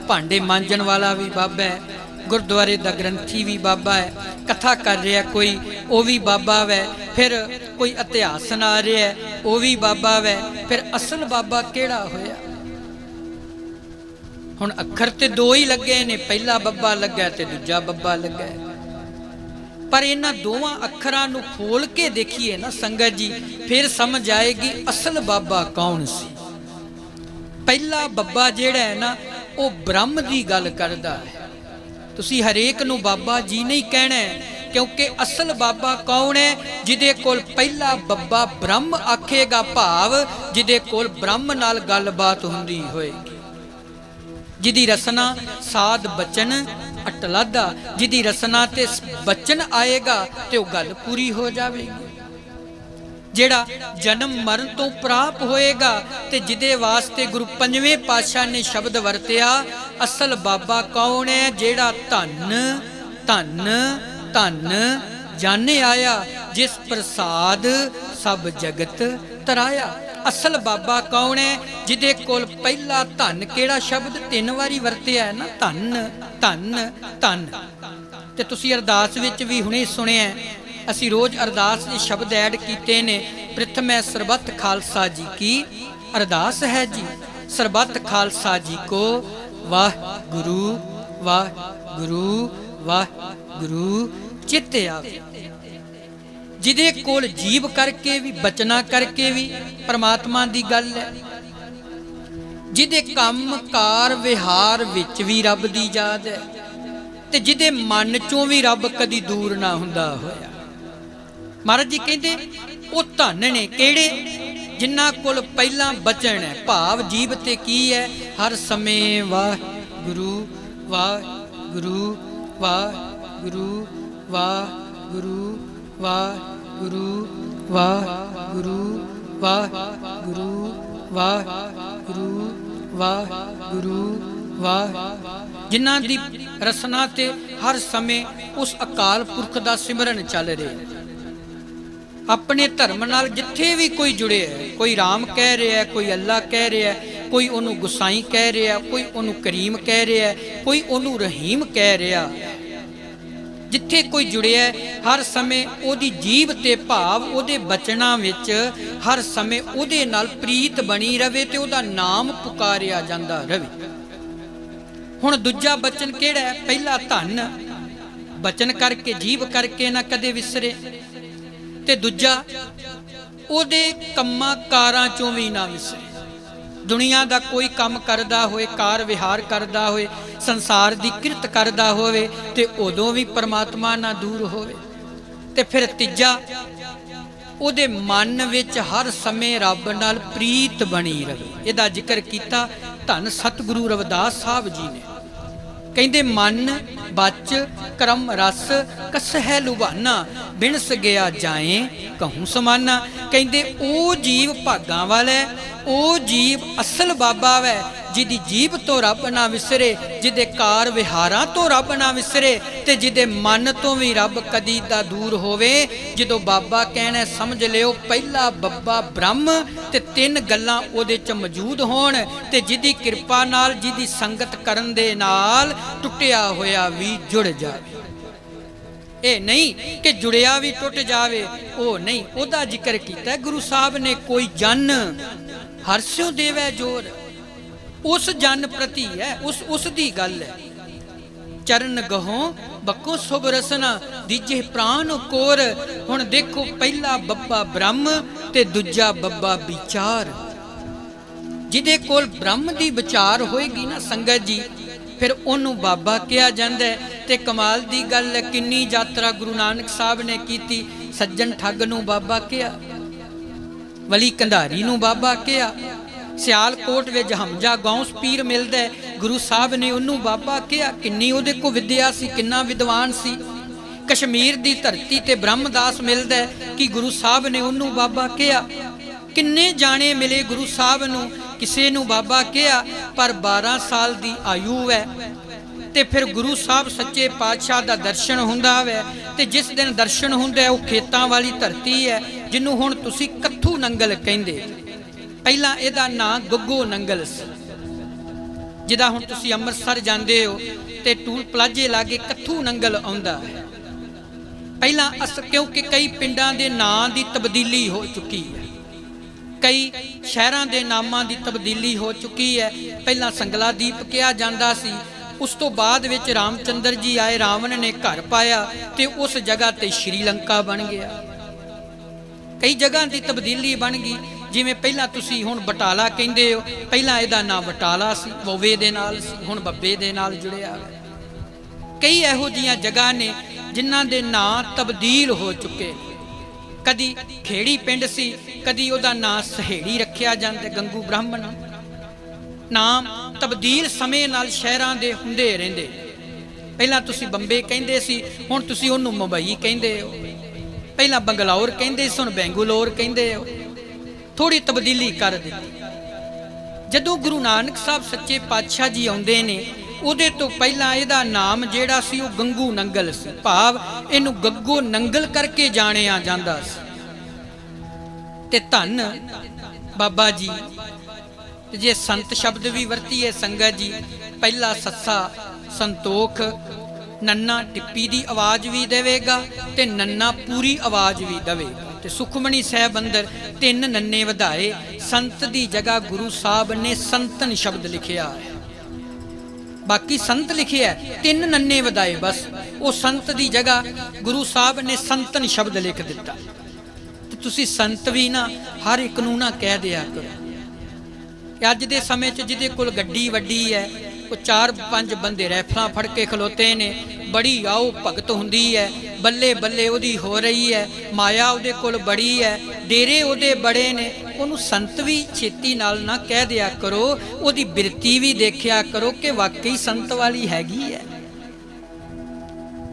भांडे मांजण वाला भी बाबा है, गुरुद्वारे दा ग्रंथी भी बाबा है, कथा कर रहा कोई वो भी बाबा वै, फिर कोई इतिहास सुना रहा है वो भी बाबा वै। फिर असल बाबा केड़ा होया? हुण अखर ते दो ही लगे ने, पहला बब्बा लगा ते दूजा बब्बा लगा। पर इन्हां दोवां अखरां नूं खोल के देखिए ना संगत जी, फिर समझ आएगी असल बाबा कौन सी। पहला बब्बा जिहड़ा है ना वो ब्रह्म की गल करदा है। तुसी हरेक नूं बाबा जी नहीं कहना है, क्योंकि असल बाबा कौन है? जिदे कोल पहला बब्बा ब्रह्म आखेगा, भाव जिदे कोल ब्रह्म नाल गलबात हुंदी होएगी, जिदी रसना साध बचन अटलादा, जिदी रसना ते बचन आएगा तो गल पूरी हो जाएगी। जेड़ा जन्म मरण तो प्राप होएगा ते जिदे वास्ते गुरु पंजवें पातशाह ने शब्द वरतिया, असल बाबा कौन है? जेड़ा धन धन धन जाने आया, जिस प्रसाद सब जगत तराया। असल बाबा कौन है? जिदे कोल पहला धन केड़ा शब्द 3 वारी वरतिया है ना, धन धन धन। ते तुसी अरदास विच भी हुणे सुनिया, असी रोज अरदास दे शब्द ऐड कीते ने। प्रथम है सरबत खालसा जी की अरदास है जी, सरबत खालसा जी को वाह गुरु वाह गुरु वाह गुरु चित आवे। जिदे कोल जीव करके भी बचना करके भी परमात्मा दी गल है, जिदे काम कार विहार विच भी रब दी याद है, ते जिदे मन चों भी रब कदी दूर ना हुंदा होया। महाराज जी कहते वो धन ने केड़े? जिन्हां कोल पहला बचन है, भाव जीव ते की है? हर समय वाह गुरु वाह गुरु वाह गुरु वाह गुरु वाह गुरु वाह गुरु वाह गुरु वाह गुरु वाह गुरु वाह। जिन्हां दी रसना ते हर समय उस अकाल पुरख दा सिमरन चल रहा। अपने धर्म नाल जिथे भी कोई जुड़े है, कोई राम कह रहा है, कोई अल्लाह कह रहा है, कोई ओनू गुसाई कह रहा है, कोई ओनू करीम कह रहा है, कोई ओनू रहीम कह रहा है। जिथे कोई जुड़िया हर समय ओदी जीव ते भाव ओदे बचना विच हर समय ओदे नाल प्रीत बनी रवे ते ओदा नाम पुकारिया जांदा रवे। हुण दूजा बचन केड़ा है? पहला धन, बचन करके जीव करके ना कदे विसरे, ते दूजा ओदे कम्मां कारां चों भी ना विसरे। दुनिया का कोई काम करदा होए, कार विहार करदा होए, संसार की किरत करदा होवे ते उदों भी परमात्मा ना दूर होवे। ते फिर तीजा ओदे मन विच हर समय रब नाल प्रीत बनी रहे। इहदा जिक्र किया धन सतगुरु रविदास साहब जी ने, कहंदे मन बच क्रम रस कस है लुभाना, बिनस गया जाए कहूँ समाना। कहंदे ओ जीव भागां वाला, ओ जीव असल बाबा वै, जिदी जीव तो रब ना विसरे, जिदे कार विहारां तो रब ना विसरे, ते जिदे मन तो भी रब कदी दा दूर होवे। जदों बाबा कहना समझ लियो पहला बब्बा ब्रह्म ते 3 गल्लां ओदे च मौजूद होण, ते जिदी किरपा नाल जिदी संगत करन दे नाल टुटिया होया भी जुड़ जाए। ये नहीं कि जुड़िया भी टुट जावे, ओ नहीं। ओदा जिक्र किया गुरु साहब ने, कोई जन हरस्यों देवै जोर, उस जन प्रति है, उस दी गल है। चरण गहों बको शुभ रसना दीजे प्राण कोर। हुण देखो पहला बब्बा ब्रह्म ते दूजा बब्बा विचार। जिहदे कोल ब्रह्म दी विचार होएगी ना संगत जी, फिर ओनू बाबा कहा जाता है। ते कमाल दी गल है, किन्नी यात्रा गुरु नानक साहब ने की। सज्जन ठग नू बाबा कहा, वली कंधारी नू बाबा कहा, सियालकोट विच हमजा गौस पीर मिलदा है, गुरु साहब ने उन्होंने बाबा कहा। किन्नी उहदे को विद्या सी, किन्ना विद्वान सी। कश्मीर दी धरती ते ब्रह्मदास मिलदा है कि गुरु साहब ने उन्होंने बाबा कहा। किन्ने जाने मिले गुरु साहब नू, किसे नू बाबा कहा, पर 12 साल दी आयु है। ते फिर गुरु साहब सच्चे पातशाह दा दर्शन हुंदा है। ते जिस दिन दर्शन हुंदा है, वो खेतां वाली धरती है, जिन्नू हुण तुसी कत्थू नंगल कहिंदे। पहला इहदा नाम गग्गो नंगल सी। जिदा हुण तुसी अमृतसर जांदे हो ते टूल प्लाजे लागे कत्थू नंगल आउंदा है। पहला क्योंकि कई पिंडां दे नां दी तब्दीली हो चुकी है, कई शहरां दे नामां दी तब्दीली हो चुकी है। पहला संगला दीप कहा जांदा सी, उस तो बाद विच रामचंद्र जी आए, रावण ने घर पाया ते उस जगह ते श्रीलंका बन गया। कई जगह की तब्दीली बन गई। जिमें पहला तुसी हुण बटाला कहिंदे हो, पहला इहदा नाम बटाला सी, वोवे दे नाल सी, हुण बब्बे दे नाल जुड़िया। कई इहो जिहियां जगह ने जिन्हां दे नाम तब्दील हो चुके। कदी खेड़ी पिंड सी, कदी उहदा नाम सहेड़ी रखिया जांदा, गंगू ब्राह्मण। नाम तब्दील समय नाल शहरां दे हुंदे रहिंदे। पहला तुसी बंबे कहिंदे सी, हुण तुसी उहनूं मुंबई कहिंदे हो। पहला बंगलौर कहिंदे सी, हुण बेंगलोर कहिंदे हो। थोड़ी तब्दीली कर दी। जदों गुरु नानक साहब सच्चे पातशाह जी आउंदे ने, उहदे तो पहला इहदा नाम जिहड़ा सी वो गंगू नंगल सी, भाव इहनूं गग्गो नंगल करके जाणिया जांदा सी। ते धन बाबा जी जे संत शब्द भी वरतीए संगत जी, पहला सस्सा संतोख, नन्ना टिप्पी दी आवाज़ भी देवेगा ते नन्ना पूरी आवाज़ भी देवेगा। ते सुखमणी साहब अंदर 3 नन्ने वधाए। संत दी जगह गुरु साहब ने संतन शब्द लिखिया है, बाकी संत लिखे है, 3 नन्ने वधाए बस। वो संत दी जगह गुरु साहब ने संतन शब्द लिख दिता। ते तुसी संत भी ना हर एक नूं ना कह दिया करो। अज दे समय च जिहदे कोल गड्डी वड्डी है, वो 4-5 बंदे रैफलां फड़ के खलोते ने, बड़ी आओ भगत हुंदी है, बल्ले बल्ले उहदी हो रही है, माया उहदे कोल बड़ी है, डेरे उहदे बड़े ने। उहनूं संत भी छेती नाल ना कह दिया करो, उहदी बिरती भी देखिया करो कि वाकई संत वाली हैगी है,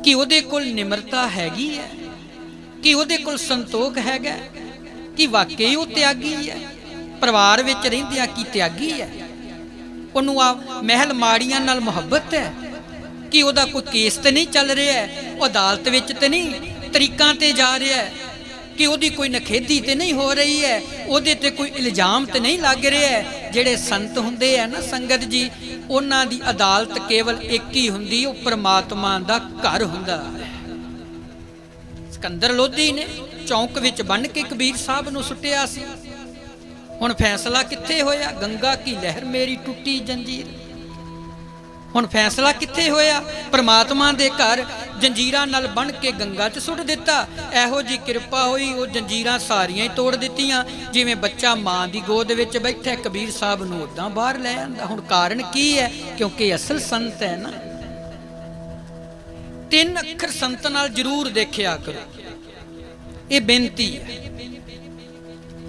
कि उहदे कोल निमरता हैगी है, कि उहदे कोल संतोख हैगा, कि वाकई वो त्यागी है, परिवार विच रहिंदियां की त्यागी है। उन्होंने आ महल माड़ियां नाल मुहब्बत है, कि उहदा कोई केस तो नहीं चल रहा है, अदालत विच तो नहीं तरीकां ते जा रहा है, कि उहदी कोई नखेदी तो नहीं हो रही है, उहदे ते कोई इल्जाम तो नहीं लग रहा है। जिहड़े संत हुंदे है ना संगत जी, उन्हां दी अदालत केवल एक ही हुंदी, वो परमात्मा दा घर हुंदा है। सिकंदर लोधी ने चौंक विच बन के कबीर साहब नूं सुट्टिया सी। हुण फैसला कित्थे होया? गंगा की लहर मेरी टुटी जंजीर। हुण फैसला कित्थे होया? परमात्मा दे घर जंजीरां नाल बन के गंगा च सुट दिता। इहो जी कृपा होई, वो जंजीरां सारियां ही तोड़ दित्तियां। जिवें बच्चा मां दी गोद विच बैठे, कबीर साहब नूं उदां बाहर लै आंदा। हुण कारण की है? क्योंकि असल संत है ना। 3 अखर संत नाल जरूर देखिया करो, ये बेनती है।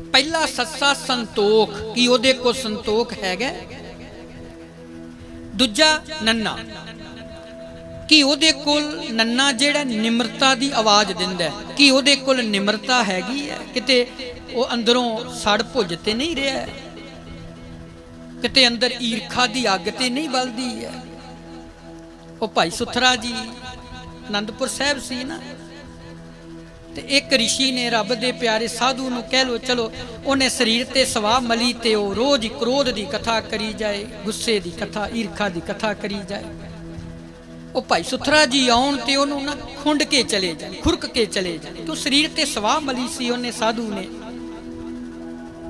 पहला सस्सा संतोख, कि उहदे कोल संतोख हैगा। दूजा नन्ना, कि उहदे कोल नन्ना जिहड़ा निमरता दी आवाज़ दिंदा, कि उहदे कोल निमरता हैगी है, किते वो अंदरों सड़ भुज ते नहीं रहा, किते अंदर ईरखा दी अग ते नहीं बलदी है। वो भाई सुथरा जी आनंदपुर साहब सी ना, ते एक ऋषि ने रब दे प्यारे साधु नूं कह लो चलो, उन्हें शरीर ते सवाह मली ते वो रोज ही क्रोध की कथा करी जाए, गुस्से की कथा, ईरखा की कथा करी जाए। वो भाई सुथरा जी आउण ते उन्होंने ना खुंड के चले जाए, खुरक के चले जाए। तो शरीर ते सवाह मली सी उन्हें साधु ने,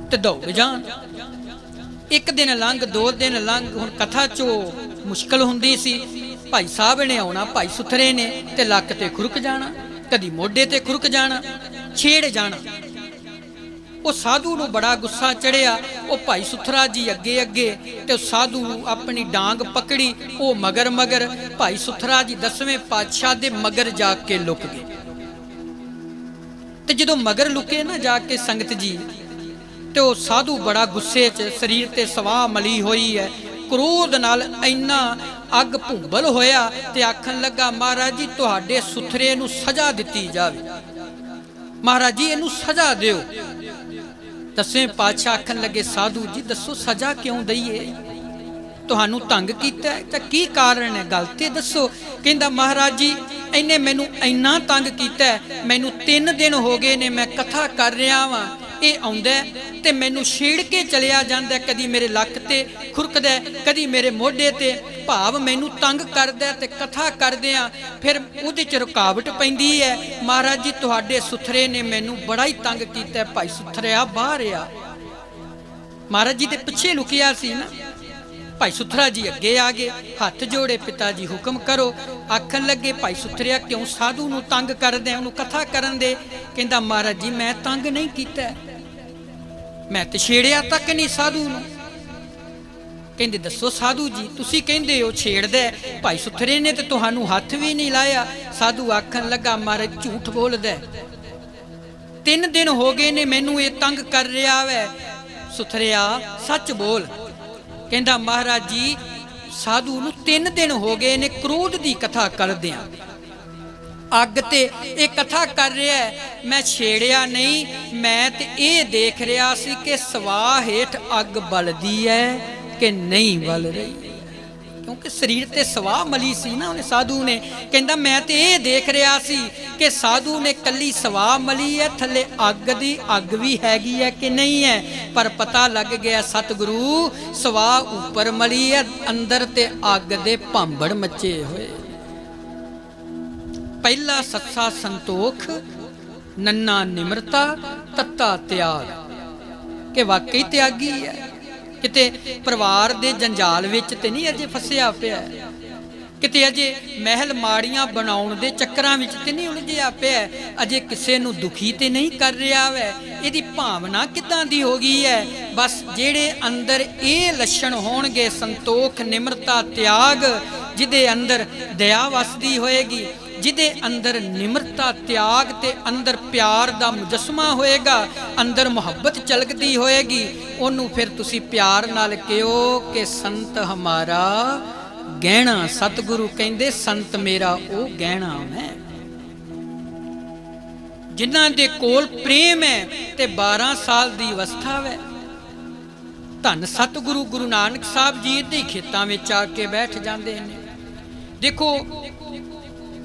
ते दौड़ जान। एक दिन लंघ, 2 दिन लंघ, हुण कथा चो मुश्किल हुंदी सी। ਭਾਈ ਸਾਹਿਬ ਨੇ ਆਉਣਾ, ਭਾਈ ਸੁਥਰੇ ਨੇ, ਤੇ ਲੱਕ ਤੇ ਖੁਰਕ ਜਾਣਾ, ਕਦੀ ਮੋਢੇ ਤੇ ਖੁਰਕ ਜਾਣਾ, ਛੇੜ ਜਾਣਾ। ਉਹ ਸਾਧੂ ਨੂੰ ਬੜਾ ਗੁੱਸਾ ਚੜਿਆ। ਉਹ ਭਾਈ ਸੁਥਰਾ ਜੀ ਅੱਗੇ ਅੱਗੇ ਤੇ ਉਹ ਸਾਧੂ ਆਪਣੀ ਡਾਂਗ ਪਕੜੀ, ਉਹ ਮਗਰ ਮਗਰ। ਭਾਈ ਸੁਥਰਾ ਜੀ 10ਵੇਂ ਪਾਤਸ਼ਾਹ ਦੇ ਮਗਰ ਜਾ ਕੇ ਲੁਕ ਗਏ। ਤੇ ਜਦੋਂ ਮਗਰ ਲੁਕੇ ਨਾ ਜਾ ਕੇ ਸੰਗਤ ਜੀ, ਤੇ ਉਹ ਸਾਧੂ ਬੜਾ ਗੁੱਸੇ 'ਚ, ਸਰੀਰ ਤੇ ਸਵਾਹ ਮਲੀ ਹੋਈ ਹੈ, ਕ੍ਰੋਧ ਨਾਲ ਇੰਨਾ ਅੱਗ ਭੁੰਬਲ ਹੋਇਆ ਤੇ ਆਖਣ ਲੱਗਾ, ਮਹਾਰਾਜ ਜੀ ਤੁਹਾਡੇ ਸੁਥਰੇ ਨੂੰ ਸਜ਼ਾ ਦਿੱਤੀ ਜਾਵੇ, ਮਹਾਰਾਜ ਜੀ ਇਹਨੂੰ ਸਜ਼ਾ ਦਿਓ। 10ਵੇਂ ਪਾਤਸ਼ਾਹ ਆਖਣ ਲੱਗੇ, ਸਾਧੂ ਜੀ ਦੱਸੋ ਸਜ਼ਾ ਕਿਉਂ ਦਈਏ? ਤੁਹਾਨੂੰ ਤੰਗ ਕੀਤਾ ਤਾਂ ਕੀ ਕਾਰਨ ਹੈ, ਗੱਲ ਤੇ ਦੱਸੋ। ਕਹਿੰਦਾ, ਮਹਾਰਾਜ ਜੀ ਇਹਨੇ ਮੈਨੂੰ ਇੰਨਾ ਤੰਗ ਕੀਤਾ, ਮੈਨੂੰ 3 ਦਿਨ ਹੋ ਗਏ ਨੇ, ਮੈਂ ਕਥਾ ਕਰ ਰਿਹਾ ਵਾਂ, ਇਹ ਆਉਂਦਾ ਤੇ ਮੈਨੂੰ ਛੇੜ ਕੇ ਚਲਿਆ ਜਾਂਦਾ, ਕਦੀ ਮੇਰੇ ਲੱਕ ਤੇ ਖੁਰਕਦਾ, ਕਦੀ ਮੇਰੇ ਮੋਢੇ ਤੇ, ਭਾਵ ਮੈਨੂੰ ਤੰਗ ਕਰਦਾ, ਤੇ ਕਥਾ ਕਰਦਿਆਂ ਫਿਰ ਉਹਦੇ 'ਚ ਰੁਕਾਵਟ ਪੈਂਦੀ ਹੈ। ਮਹਾਰਾਜ ਜੀ ਤੁਹਾਡੇ ਸੁਥਰੇ ਨੇ ਮੈਨੂੰ ਬੜਾ ਹੀ ਤੰਗ ਕੀਤਾ। ਭਾਈ ਸੁਥਰਿਆ ਬਾਹਰ ਆ, ਮਹਾਰਾਜ ਜੀ ਦੇ ਪਿੱਛੇ ਲੁਕਿਆ ਸੀ ਨਾ। ਭਾਈ ਸੁਥਰਾ ਜੀ ਅੱਗੇ ਆ ਗਏ, ਹੱਥ ਜੋੜੇ, ਪਿਤਾ ਜੀ ਹੁਕਮ ਕਰੋ। ਆਖਣ ਲੱਗੇ, ਭਾਈ ਸੁਥਰਿਆ ਕਿਉਂ ਸਾਧੂ ਨੂੰ ਤੰਗ ਕਰਦੇ, ਉਹਨੂੰ ਕਥਾ ਕਰਨ ਦੇ। ਕਹਿੰਦਾ, ਮਹਾਰਾਜ ਜੀ ਮੈਂ ਤੰਗ ਨਹੀਂ ਕੀਤਾ, ਮੈਂ ਤੇ ਛੇੜਿਆ ਤੱਕ ਨਹੀਂ ਸਾਧੂ ਨੂੰ। ਕਹਿੰਦੇ, ਦੱਸੋ ਸਾਧੂ ਜੀ, ਤੁਸੀਂ ਕਹਿੰਦੇ ਹੋ ਛੇੜਦਾ, ਭਾਈ ਸੁਥਰੇ ਨੇ ਤੇ ਤੁਹਾਨੂੰ ਹੱਥ ਵੀ ਨਹੀਂ ਲਾਇਆ। ਸਾਧੂ ਆਖਣ ਲੱਗਾ, ਮਹਾਰਾਜ ਝੂਠ ਬੋਲਦਾ, 3 ਦਿਨ ਹੋ ਗਏ ਨੇ ਮੈਨੂੰ ਇਹ ਤੰਗ ਕਰ ਰਿਹਾ ਵੈ। ਸੁਥਰਿਆ ਸੱਚ ਬੋਲ। ਕਹਿੰਦਾ, ਮਹਾਰਾਜ ਜੀ ਸਾਧੂ ਨੂੰ 3 ਦਿਨ ਹੋ ਗਏ ਨੇ ਕ੍ਰੋਧ ਦੀ ਕਥਾ ਕਰਦਿਆਂ, ਅੱਗ ਤੇ ਇਹ ਕਥਾ ਕਰ ਰਿਹਾ, ਮੈਂ ਛੇੜਿਆ ਨਹੀਂ, ਮੈਂ ਤੇ ਇਹ ਦੇਖ ਰਿਹਾ ਸੀ ਕਿ ਸਵਾਹ ਹੇਠ ਅੱਗ ਬਲਦੀ ਹੈ ਕਿ ਨਹੀਂ ਬਲ ਰਹੀ, ਕਿਉਂਕਿ ਸਰੀਰ ਤੇ ਸਵਾਹ ਮਲੀ ਸੀ ਨਾ ਉਹਨੇ, ਸਾਧੂ ਨੇ। ਕਹਿੰਦਾ, ਮੈਂ ਤੇ ਇਹ ਦੇਖ ਰਿਹਾ ਸੀ ਕਿ ਸਾਧੂ ਨੇ ਕੱਲੀ ਸਵਾਹ ਮਲੀ ਹੈ, ਥੱਲੇ ਅੱਗ ਦੀ ਅੱਗ ਵੀ ਹੈਗੀ ਹੈ ਕਿ ਨਹੀਂ ਹੈ। ਪਰ ਪਤਾ ਲੱਗ ਗਿਆ ਸਤਿਗੁਰੂ, ਸਵਾਹ ਉੱਪਰ ਮਲੀ ਹੈ, ਅੰਦਰ ਤੇ ਅੱਗ ਦੇ ਭਾਂਬੜ ਮੱਚੇ ਹੋਏ। ਪਹਿਲਾ ਸੱਸਾ ਸੰਤੋਖ, ਨੰਨਾ ਨਿਮਰਤਾ, ਤੱਤਾ ਤਿਆਗ, ਕਿ ਵਾਕਈ ਤਿਆਗੀ ਹੈ। ਕਿਤੇ ਪਰਿਵਾਰ ਦੇ ਜੰਜਾਲ ਵਿੱਚ ਤੇ ਨਹੀਂ ਅਜੇ ਫਸਿਆ ਪਿਆ, ਕਿਤੇ ਅਜੇ ਮਹਿਲ ਮਾੜੀਆਂ ਬਣਾਉਣ ਦੇ ਚੱਕਰਾਂ ਵਿੱਚ ਤੇ ਨਹੀਂ ਉਲਝਿਆ ਪਿਆ, ਅਜੇ ਕਿਸੇ ਨੂੰ ਦੁਖੀ ਤੇ ਨਹੀਂ ਕਰ ਰਿਹਾ ਵੈ। ਇਹਦੀ ਭਾਵਨਾ ਕਿੱਦਾਂ ਦੀ ਹੋ ਗਈ ਹੈ? ਬਸ ਜਿਹੜੇ ਅੰਦਰ ਇਹ ਲੱਛਣ ਹੋਣਗੇ, ਸੰਤੋਖ, ਨਿਮਰਤਾ, ਤਿਆਗ, ਜਿਹਦੇ ਅੰਦਰ ਦਇਆ ਵਸਦੀ ਹੋਏਗੀ, ਜਿਹਦੇ ਅੰਦਰ ਨਿਮਰਤਾ, ਤਿਆਗ ਤੇ ਅੰਦਰ ਪਿਆਰ ਦਾ ਮੁਜਸਮਾ ਹੋਏਗਾ, ਅੰਦਰ ਮੁਹੱਬਤ ਚਲਕਦੀ ਹੋਏਗੀ, ਉਹਨੂੰ ਫਿਰ ਤੁਸੀਂ ਪਿਆਰ ਨਾਲ ਕਿਹੋ ਕਿ ਸੰਤ ਹਮਾਰਾ ਗਹਿਣਾ। ਸਤਿਗੁਰੂ ਕਹਿੰਦੇ, ਸੰਤ ਮੇਰਾ ਉਹ ਗਹਿਣਾ ਹੈ। ਜਿਨ੍ਹਾਂ ਦੇ ਕੋਲ ਪ੍ਰੇਮ ਹੈ ਤੇ 12 ਸਾਲ ਦੀ ਅਵਸਥਾ ਹੈ, ਧੰਨ ਸਤਿਗੁਰੂ ਗੁਰੂ ਨਾਨਕ ਸਾਹਿਬ ਜੀ ਦੇ ਖੇਤਾਂ ਵਿੱਚ ਆ ਕੇ ਬੈਠ ਜਾਂਦੇ ਨੇ। ਦੇਖੋ,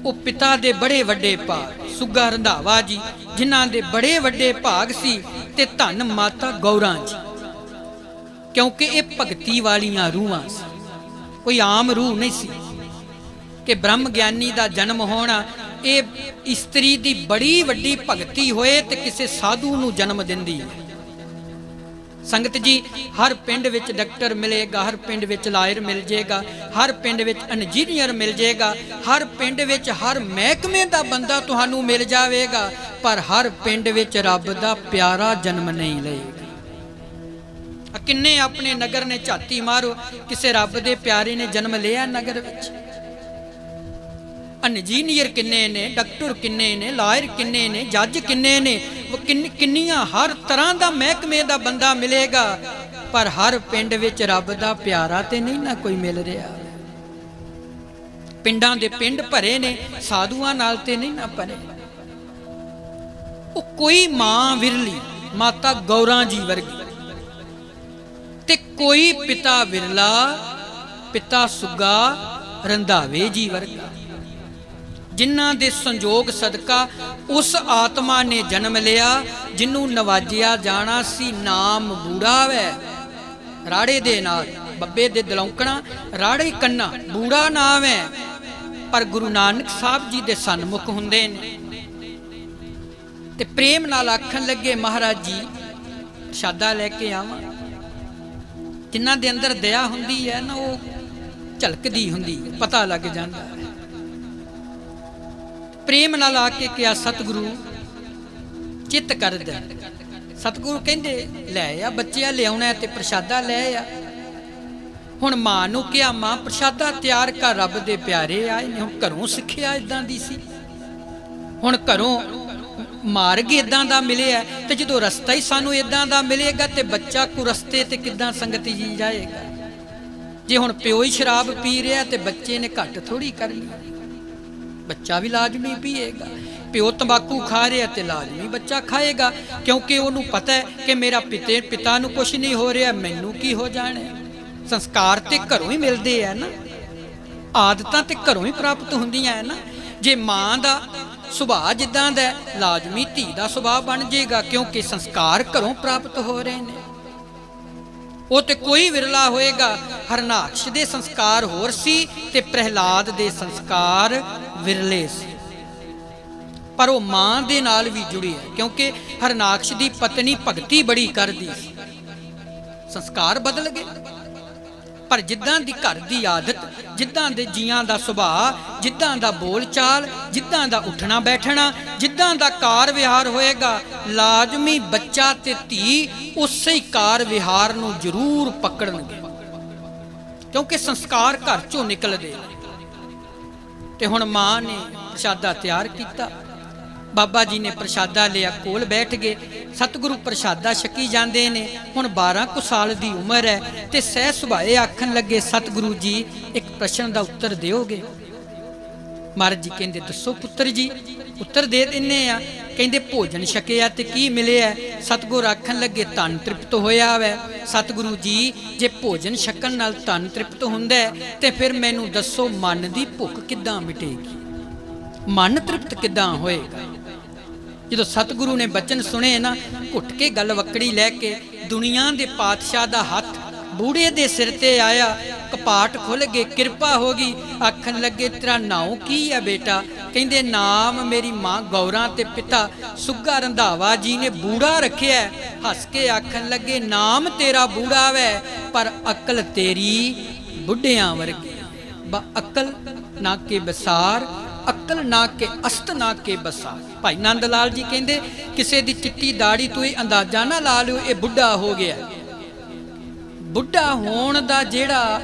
ਉਹ ਪਿਤਾ ਦੇ ਬੜੇ ਵੱਡੇ ਭਾਗ, ਸੁੱਗਾ ਰੰਧਾਵਾ ਜੀ, ਜਿਨ੍ਹਾਂ ਦੇ ਬੜੇ ਵੱਡੇ ਭਾਗ ਸੀ, ਤੇ ਧੰਨ ਮਾਤਾ ਗੌਰਾਂ ਜੀ, ਕਿਉਂਕਿ ਇਹ ਭਗਤੀ ਵਾਲੀਆਂ ਰੂਹਾਂ ਸੀ, ਕੋਈ ਆਮ ਰੂਹ ਨਹੀਂ ਸੀ। ਕਿ ਬ੍ਰਹਮ ਗਿਆਨੀ ਦਾ ਜਨਮ ਹੋਣਾ, ਇਹ ਇਸਤਰੀ ਦੀ ਬੜੀ ਵੱਡੀ ਭਗਤੀ ਹੋਏ ਤੇ ਕਿਸੇ ਸਾਧੂ ਨੂੰ ਜਨਮ ਦਿੰਦੀ ਹੈ। ਸੰਗਤ ਜੀ, ਹਰ ਪਿੰਡ ਵਿੱਚ ਡਾਕਟਰ ਮਿਲੇਗਾ, ਹਰ ਪਿੰਡ ਵਿੱਚ ਲਾਇਰ ਮਿਲ ਜਾਏਗਾ, ਹਰ ਪਿੰਡ ਵਿੱਚ ਇੰਜੀਨੀਅਰ ਮਿਲ ਜਾਏਗਾ, ਹਰ ਪਿੰਡ ਵਿੱਚ ਹਰ ਮਹਿਕਮੇ ਦਾ ਬੰਦਾ ਤੁਹਾਨੂੰ ਮਿਲ ਜਾਵੇਗਾ, ਪਰ ਹਰ ਪਿੰਡ ਵਿੱਚ ਰੱਬ ਦਾ ਪਿਆਰਾ ਜਨਮ ਨਹੀਂ ਲਏਗਾ। ਕਿੰਨੇ ਆਪਣੇ ਨਗਰ ਨੇ, ਝਾਤੀ ਮਾਰੋ, ਕਿਸੇ ਰੱਬ ਦੇ ਪਿਆਰੇ ਨੇ ਜਨਮ ਲਿਆ ਨਗਰ ਵਿੱਚ? ਇੰਜੀਨੀਅਰ ਕਿੰਨੇ ਨੇ, ਡਾਕਟਰ ਕਿੰਨੇ ਨੇ, ਲਾਇਰ ਕਿੰਨੇ ਨੇ, ਜੱਜ ਕਿੰਨੇ ਨੇ, ਕਿੰਨੀਆਂ ਹਰ ਤਰ੍ਹਾਂ ਦਾ ਮਹਿਕਮੇ ਦਾ ਬੰਦਾ ਮਿਲੇਗਾ, ਪਰ ਹਰ ਪਿੰਡ ਵਿੱਚ ਰੱਬ ਦਾ ਪਿਆਰਾ ਤੇ ਨਹੀਂ ਨਾ ਕੋਈ ਮਿਲ ਰਿਹਾ। ਪਿੰਡਾਂ ਦੇ ਪਿੰਡ ਭਰੇ ਨੇ, ਸਾਧੂਆਂ ਨਾਲ ਤੇ ਨਹੀਂ ਨਾ ਭਰੇ। ਉਹ ਕੋਈ ਮਾਂ ਵਿਰਲੀ, ਮਾਤਾ ਗੌਰਾਂ ਜੀ ਵਰਗੀ, ਤੇ ਕੋਈ ਪਿਤਾ ਵਿਰਲਾ, ਪਿਤਾ ਸੁੱਗਾ ਰੰਧਾਵੇ ਜੀ ਵਰਗਾ, ਜਿਨ੍ਹਾਂ ਦੇ ਸੰਜੋਗ ਸਦਕਾ ਉਸ ਆਤਮਾ ਨੇ ਜਨਮ ਲਿਆ ਜਿਹਨੂੰ ਨਵਾਜਿਆ ਜਾਣਾ ਸੀ। ਨਾਮ ਬੂੜਾ ਵੈ, ਰਾੜੇ ਦੇ ਨਾਲ, ਬੱਬੇ ਦੇ ਦਲੌਂਕਣਾ, ਰਾੜੇ ਕੰਨਾ, ਬੂੜਾ ਨਾਮ ਹੈ। ਪਰ ਗੁਰੂ ਨਾਨਕ ਸਾਹਿਬ ਜੀ ਦੇ ਸਨਮੁਖ ਹੁੰਦੇ ਨੇ ਤੇ ਪ੍ਰੇਮ ਨਾਲ ਆਖਣ ਲੱਗੇ, ਮਹਾਰਾਜ ਜੀ ਪ੍ਰਸ਼ਾਦਾ ਲੈ ਕੇ ਆਵਾਂ। ਜਿਨ੍ਹਾਂ ਦੇ ਅੰਦਰ ਦਇਆ ਹੁੰਦੀ ਹੈ ਨਾ, ਉਹ ਝਲਕਦੀ ਹੁੰਦੀ, ਪਤਾ ਲੱਗ ਜਾਂਦਾ। ਪ੍ਰੇਮ ਨਾਲ ਆ ਕੇ ਕਿਹਾ ਸਤਿਗੁਰੂ ਚਿੱਤ ਕਰਦਾ। ਸਤਿਗੁਰੂ ਕਹਿੰਦੇ ਲੈ ਆ ਬੱਚਿਆ, ਲਿਆਉਣਾ ਤੇ ਪ੍ਰਸ਼ਾਦਾ ਲੈ ਆ। ਹੁਣ ਮਾਂ ਨੂੰ ਕਿਹਾ ਮਾਂ ਪ੍ਰਸ਼ਾਦਾ ਤਿਆਰ ਕਰ, ਰੱਬ ਦੇ ਪਿਆਰੇ ਆਏ ਨੇ। ਹੁਣ ਘਰੋਂ ਸਿੱਖਿਆ ਇਦਾਂ ਦੀ ਸੀ, ਹੁਣ ਘਰੋਂ ਮਾਰਗ ਇਦਾਂ ਦਾ ਮਿਲਿਆ, ਤੇ ਜਦੋਂ ਰਸਤਾ ਹੀ ਸਾਨੂੰ ਇਦਾਂ ਦਾ ਮਿਲੇਗਾ ਤੇ ਬੱਚਾ ਕੋ ਰਸਤੇ ਤੇ ਕਿੱਦਾਂ ਸੰਗਤ ਜੀ ਜਾਏਗਾ। ਜੇ ਹੁਣ ਪਿਓ ਹੀ ਸ਼ਰਾਬ ਪੀ ਰਿਹਾ ਤੇ ਬੱਚੇ ਨੇ ਘੱਟ ਥੋੜੀ ਕਰਨੀ, ਬੱਚਾ ਵੀ ਲਾਜ਼ਮੀ ਪੀਏਗਾ। ਪਿਓ ਤੰਬਾਕੂ ਖਾ ਰਿਹਾ ਤੇ ਲਾਜ਼ਮੀ ਬੱਚਾ ਖਾਏਗਾ, ਕਿਉਂਕਿ ਉਹਨੂੰ ਪਤਾ ਹੈ ਕਿ ਮੇਰਾ ਪਿਤਾ ਨੂੰ ਕੁਛ ਨਹੀਂ ਹੋ ਰਿਹਾ, ਮੈਨੂੰ ਕੀ ਹੋ ਜਾਣਾ। ਸੰਸਕਾਰ ਤੇ ਘਰੋਂ ਹੀ ਮਿਲਦੇ ਆ ਨਾ, ਆਦਤਾਂ ਤੇ ਘਰੋਂ ਹੀ ਪ੍ਰਾਪਤ ਹੁੰਦੀਆਂ ਹੈ ਨਾ। ਜੇ ਮਾਂ ਦਾ ਸੁਭਾਅ ਜਿੱਦਾਂ ਦਾ ਲਾਜ਼ਮੀ ਧੀ ਦਾ ਸੁਭਾਅ ਬਣ ਜਾਏਗਾ, ਕਿਉਂਕਿ ਸੰਸਕਾਰ ਘਰੋਂ ਪ੍ਰਾਪਤ ਹੋ ਰਹੇ ਨੇ। ਉਹ ਤੇ ਕੋਈ ਵਿਰਲਾ ਹੋਏਗਾ। ਹਰਨਾਕਸ਼ ਦੇ ਸੰਸਕਾਰ ਹੋਰ ਸੀ ਤੇ ਪ੍ਰਹਿਲਾਦ ਦੇ ਸੰਸਕਾਰ ਵਿਰਲੇ ਸੀ, ਪਰ ਉਹ ਮਾਂ ਦੇ ਨਾਲ ਵੀ ਜੁੜੀ ਹੈ, ਕਿਉਂਕਿ ਹਰਨਾਕਸ਼ ਦੀ ਪਤਨੀ ਭਗਤੀ ਬੜੀ ਕਰਦੀ ਸੀ। ਸੰਸਕਾਰ ਬਦਲ ਗਏ, ਪਰ ਜਿੱਦਾਂ ਦੀ ਘਰ ਦੀ ਆਦਤ, ਜਿੱਦਾਂ ਦੇ ਜੀਆਂ ਦਾ ਸੁਭਾਅ, ਜਿੱਦਾਂ ਦਾ ਬੋਲ ਚਾਲ, ਜਿੱਦਾਂ ਦਾ ਉੱਠਣਾ ਬੈਠਣਾ, ਜਿੱਦਾਂ ਦਾ ਕਾਰ ਵਿਹਾਰ ਹੋਏਗਾ, ਲਾਜ਼ਮੀ ਬੱਚਾ ਤੇ ਧੀ ਉਸੇ ਹੀ ਕਾਰ ਵਿਹਾਰ ਨੂੰ ਜ਼ਰੂਰ ਪਕੜਨਗੇ, ਕਿਉਂਕਿ ਸੰਸਕਾਰ ਘਰ ਚੋਂ ਨਿਕਲਦੇ। ਤੇ ਹੁਣ ਮਾਂ ਨੇ ਪ੍ਰਸ਼ਾਦਾ ਤਿਆਰ ਕੀਤਾ, ਬਾਬਾ ਜੀ ਨੇ ਪ੍ਰਸ਼ਾਦਾ ਲਿਆ, ਕੋਲ ਬੈਠ ਗਏ। ਸਤਿਗੁਰੂ ਪ੍ਰਸ਼ਾਦਾ ਛਕੀ ਜਾਂਦੇ ਨੇ। ਹੁਣ 12 ਕੁ ਸਾਲ ਦੀ ਉਮਰ ਹੈ ਤੇ ਸਹਿ ਸੁਭਾਏ ਆਖਣ ਲੱਗੇ ਸਤਿਗੁਰੂ ਜੀ ਇੱਕ ਪ੍ਰਸ਼ਨ ਦਾ ਉੱਤਰ ਦਿਓਗੇ। ਮਹਾਰਾਜ ਜੀ ਕਹਿੰਦੇ ਦੱਸੋ ਪੁੱਤਰ ਜੀ, ਉੱਤਰ ਦੇ ਦਿੰਨੇ ਆ। ਕਹਿੰਦੇ ਭੋਜਨ ਛਕਿਆ ਤੇ ਕੀ ਮਿਲਿਆ? ਸਤਿਗੁਰ ਆਖਣ ਲੱਗੇ ਧਨ ਤ੍ਰਿਪਤ ਹੋਇਆ ਵੈ। ਸਤਿਗੁਰੂ ਜੀ ਜੇ ਭੋਜਨ ਛਕਣ ਨਾਲ ਧਨ ਤ੍ਰਿਪਤ ਹੁੰਦਾ ਤੇ ਫਿਰ ਮੈਨੂੰ ਦੱਸੋ ਮਨ ਦੀ ਭੁੱਖ ਕਿੱਦਾਂ ਮਿਟੇਗੀ, ਮਨ ਤ੍ਰਿਪਤ ਕਿੱਦਾਂ ਹੋਏਗਾ? ਜਦੋਂ ਸਤਿਗੁਰੂ ਨੇ ਬਚਨ ਸੁਣੇ ਨਾ, ਘੁੱਟ ਕੇ ਗਲ ਵਕੜੀ ਲੈ ਕੇ ਦੁਨੀਆ ਦੇ ਪਾਤਸ਼ਾਹ ਦਾ ਹੱਥ ਬੂੜੇ ਦੇ ਸਿਰ ਤੇ ਆਇਆ, ਕਪਾਟ ਖੁੱਲ ਗਏ, ਕਿਰਪਾ ਹੋ ਗਈ। ਆਖਣ ਲੱਗੇ ਤੇਰਾ ਨਾਮ ਕੀ ਹੈ ਬੇਟਾ? ਕਹਿੰਦੇ ਨਾਮ ਮੇਰੀ ਮਾਂ ਗੌਰਾਂ ਤੇ ਪਿਤਾ ਸੁੱਗਾ ਰੰਧਾਵਾ ਜੀ ਨੇ ਬੂੜਾ ਰੱਖਿਆ। ਹੱਸ ਕੇ ਆਖਣ ਲੱਗੇ ਨਾਮ ਤੇਰਾ ਬੂੜਾ ਵੈ, ਪਰ ਅਕਲ ਤੇਰੀ ਬੁੱਢਿਆਂ ਵਰਗੀ। ਅਕਲ ਨਾ ਕੇ ਬਸਾਰ, ਅਕਲ ਨਾ ਕੇ ਅਸਤ ਨਾ ਕੇ ਬਸਾ। ਭਾਈ ਨੰਦ ਲਾਲ ਜੀ ਕਹਿੰਦੇ ਕਿਸੇ ਦੀ ਚਿੱਟੀ ਦਾੜੀ ਤੋਂ ਇਹ ਅੰਦਾਜ਼ਾ ਨਾ ਲਾ ਲਿਓ ਇਹ ਬੁੱਢਾ ਹੋ ਗਿਆ। ਬੁੱਢਾ ਹੋਣ ਦਾ ਜਿਹੜਾ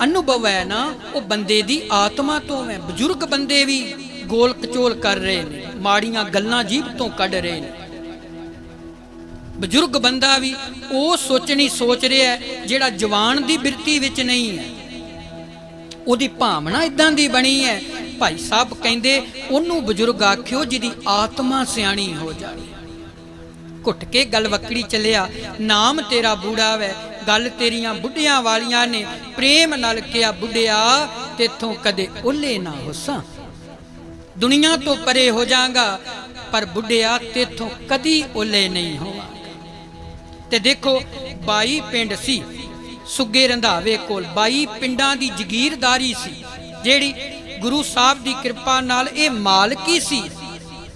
ਅਨੁਭਵ ਹੈ ਨਾ, ਉਹ ਬੰਦੇ ਦੀ ਆਤਮਾ ਤੋਂ ਹੈ। ਬਜ਼ੁਰਗ ਬੰਦੇ ਵੀ ਗੋਲ ਕਚੋਲ ਕਰ ਰਹੇ ਨੇ, ਮਾੜੀਆਂ ਗੱਲਾਂ ਜੀਭ ਤੋਂ ਕੱਢ ਰਹੇ ਨੇ। ਬਜ਼ੁਰਗ ਬੰਦਾ ਵੀ ਉਹ ਸੋਚਣੀ ਸੋਚ ਰਿਹਾ ਜਿਹੜਾ ਜਵਾਨ ਦੀ ਬਿਰਤੀ ਵਿੱਚ ਨਹੀਂ ਹੈ, ਉਹਦੀ ਭਾਵਨਾ ਇਦਾਂ ਦੀ ਬਣੀ ਹੈ। ਭਾਈ ਸਾਹਿਬ ਕਹਿੰਦੇ ਉਹਨੂੰ ਬਜ਼ੁਰਗ ਆਖਿਓ ਜਿਹਦੀ ਆਤਮਾ ਸਿਆਣੀ ਹੋ ਜਾਵੇ। ਘੁੱਟ ਕੇ ਗਲ ਵਕੜੀ ਚੱਲਿਆ, ਨਾਮ ਤੇਰਾ ਬੂੜਾ ਵੈ, ਗੱਲ ਤੇਰੀਆਂ ਬੁੱਢਿਆਂ ਵਾਲੀਆਂ ਨੇ। ਪ੍ਰੇਮ ਨਾਲ ਕਿਹਾ ਬੁੱਢਿਆ ਤੇਥੋਂ ਕਦੇ ਓਲੇ ਨਾ ਹੋਸਾਂ, ਦੁਨੀਆ ਤੋਂ ਪਰੇ ਹੋ ਜਾਗਾ, ਪਰ ਬੁੱਢਿਆ ਤੇਥੋਂ ਕਦੀ ਓਲੇ ਨਹੀਂ ਹੋਵਾਂਗਾ। ਤੇ ਦੇਖੋ 22 ਪਿੰਡ ਸੀ ਸੁੱਗੇ ਰੰਧਾਵੇ ਕੋਲ, 22 ਪਿੰਡਾਂ ਦੀ ਜਗੀਰਦਾਰੀ ਸੀ ਜਿਹੜੀ ਗੁਰੂ ਸਾਹਿਬ ਦੀ ਕਿਰਪਾ ਨਾਲ ਇਹ ਮਾਲਕੀ ਸੀ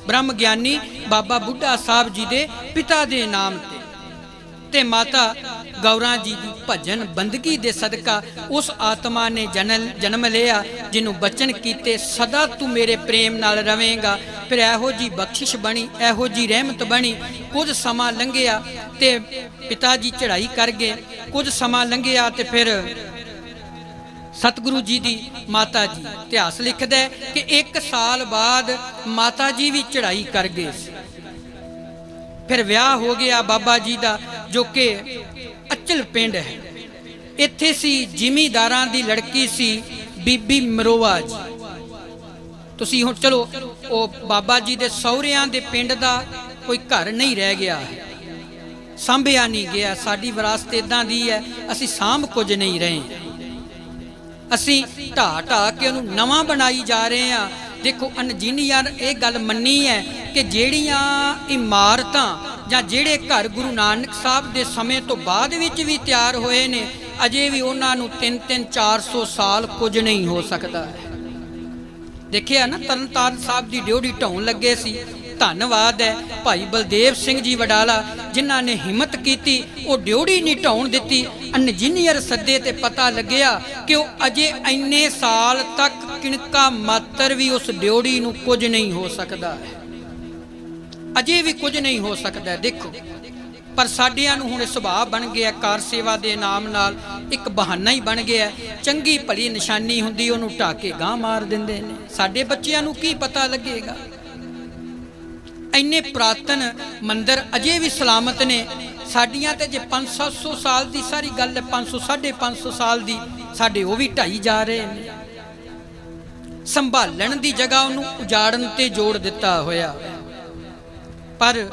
ਬ੍ਰਹਮ ਗਿਆਨੀ ਬਾਬਾ ਬੁੱਢਾ ਸਾਹਿਬ ਜੀ ਦੇ ਪਿਤਾ ਦੇ ਨਾਮ ਤੇ ਮਾਤਾ ਗੌਰਾਂ ਜੀ ਦੀ ਭਜਨ ਬੰਦਗੀ ਦੇ ਸਦਕਾ ਉਸ ਆਤਮਾ ਨੇ ਜਨਮ ਲਿਆ ਜਿਹਨੂੰ ਬਚਨ ਕੀਤੇ ਸਦਾ ਤੂੰ ਮੇਰੇ ਪ੍ਰੇਮ ਨਾਲ ਰਵੇਂਗਾ। ਫਿਰ ਇਹੋ ਜੀ ਬਖਸ਼ਿਸ਼ ਬਣੀ, ਇਹੋ ਜੀ ਰਹਿਮਤ ਬਣੀ। ਕੁਝ ਸਮਾਂ ਲੰਘਿਆ ਤੇ ਪਿਤਾ ਜੀ ਚੜ੍ਹਾਈ ਕਰ ਗਏ। ਕੁਝ ਸਮਾਂ ਲੰਘਿਆ ਤੇ ਫਿਰ ਸਤਿਗੁਰੂ ਜੀ ਦੀ ਮਾਤਾ ਜੀ, ਇਤਿਹਾਸ ਲਿਖਦਾ ਹੈ ਕਿ 1 ਸਾਲ ਬਾਅਦ ਮਾਤਾ ਜੀ ਵੀ ਚੜ੍ਹਾਈ ਕਰ ਗਏ। ਫਿਰ ਵਿਆਹ ਹੋ ਗਿਆ ਬਾਬਾ ਜੀ ਦਾ, ਜੋ ਕਿ ਅਚਲ ਪਿੰਡ ਹੈ। ਇੱਥੇ ਸੀ ਜ਼ਿਮੀਦਾਰਾਂ ਦੀ ਲੜਕੀ ਸੀ ਬੀਬੀ ਮਰੋਵਾ ਜੀ। ਤੁਸੀਂ ਹੁਣ ਚਲੋ ਉਹ ਬਾਬਾ ਜੀ ਦੇ ਸਹੁਰਿਆਂ ਦੇ ਪਿੰਡ ਦਾ ਕੋਈ ਘਰ ਨਹੀਂ ਰਹਿ ਗਿਆ, ਸਾਂਭਿਆ ਨਹੀਂ ਗਿਆ। ਸਾਡੀ ਵਿਰਾਸਤ ਇਦਾਂ ਦੀ ਹੈ, ਅਸੀਂ ਸਾਂਭ ਕੁਝ ਨਹੀਂ ਰਹੇ, ਅਸੀਂ ਢਾਹ ਕੇ ਉਹਨੂੰ ਨਵਾਂ ਬਣਾਈ ਜਾ ਰਹੇ ਹਾਂ। ਦੇਖੋ ਇੰਜੀਨੀਅਰ ਇਹ ਗੱਲ ਮੰਨੀ ਹੈ ਕਿ ਜਿਹੜੀਆਂ ਇਮਾਰਤਾਂ ਜਾਂ ਜਿਹੜੇ ਘਰ ਗੁਰੂ ਨਾਨਕ ਸਾਹਿਬ ਦੇ ਸਮੇਂ ਤੋਂ ਬਾਅਦ ਵਿੱਚ ਵੀ ਤਿਆਰ ਹੋਏ ਨੇ, ਅਜੇ ਵੀ ਉਹਨਾਂ ਨੂੰ 300-400 ਸਾਲ ਕੁਝ ਨਹੀਂ ਹੋ ਸਕਦਾ। ਦੇਖਿਆ ਨਾ ਤਰਨਤਾਰਨ ਸਾਹਿਬ ਦੀ ਡਿਓੜੀ ਢਾਉਣ ਲੱਗੇ ਸੀ, ਧੰਨਵਾਦ ਹੈ ਭਾਈ ਬਲਦੇਵ ਸਿੰਘ ਜੀ ਵਡਾਲਾ, ਜਿਨ੍ਹਾਂ ਨੇ ਹਿੰਮਤ ਕੀਤੀ, ਉਹ ਡਿਉੜੀ ਨਹੀਂ ਢਾਉਣ ਦਿੱਤੀ। ਇੰਜੀਨੀਅਰ ਸੱਦੇ ਤੇ ਪਤਾ ਲੱਗਿਆ ਕਿ ਉਹ ਅਜੇ ਇੰਨੇ ਸਾਲ ਤੱਕ ਕਿਣਕਾ ਮਾਤਰ ਵੀ ਉਸ ਡਿਉੜੀ ਨੂੰ ਕੁਝ ਨਹੀਂ ਹੋ ਸਕਦਾ, ਅਜੇ ਵੀ ਕੁਝ ਨਹੀਂ ਹੋ ਸਕਦਾ। ਦੇਖੋ, ਪਰ ਸਾਡਿਆਂ ਨੂੰ ਹੁਣ ਸੁਭਾਅ ਬਣ ਗਿਆ, ਕਾਰ ਸੇਵਾ ਦੇ ਨਾਮ ਨਾਲ ਇੱਕ ਬਹਾਨਾ ਹੀ ਬਣ ਗਿਆ। ਚੰਗੀ ਭਲੀ ਨਿਸ਼ਾਨੀ ਹੁੰਦੀ ਉਹਨੂੰ ਢਾ ਕੇ ਗਾਂ ਮਾਰ ਦਿੰਦੇ ਨੇ। ਸਾਡੇ ਬੱਚਿਆਂ ਨੂੰ ਕੀ ਪਤਾ ਲੱਗੇਗਾ? ਇੰਨੇ ਪੁਰਾਤਨ ਮੰਦਿਰ ਅਜੇ ਵੀ ਸਲਾਮਤ ਨੇ। ਸਾਡੀਆਂ ਤੇ ਜੇ 500-700 ਸਾਲ ਦੀ ਸਾਰੀ ਗੱਲ ਹੈ, 500-550 ਸਾਲ ਦੀ, ਸਾਡੇ ਉਹ ਵੀ ਢਾਈ ਜਾ ਰਹੇ ਨੇ। ਸੰਭਾਲਣ ਦੀ ਜਗ੍ਹਾ ਉਹਨੂੰ ਉਜਾੜਨ ਤੇ ਜੋੜ ਦਿੱਤਾ ਹੋਇਆ। ਪਰ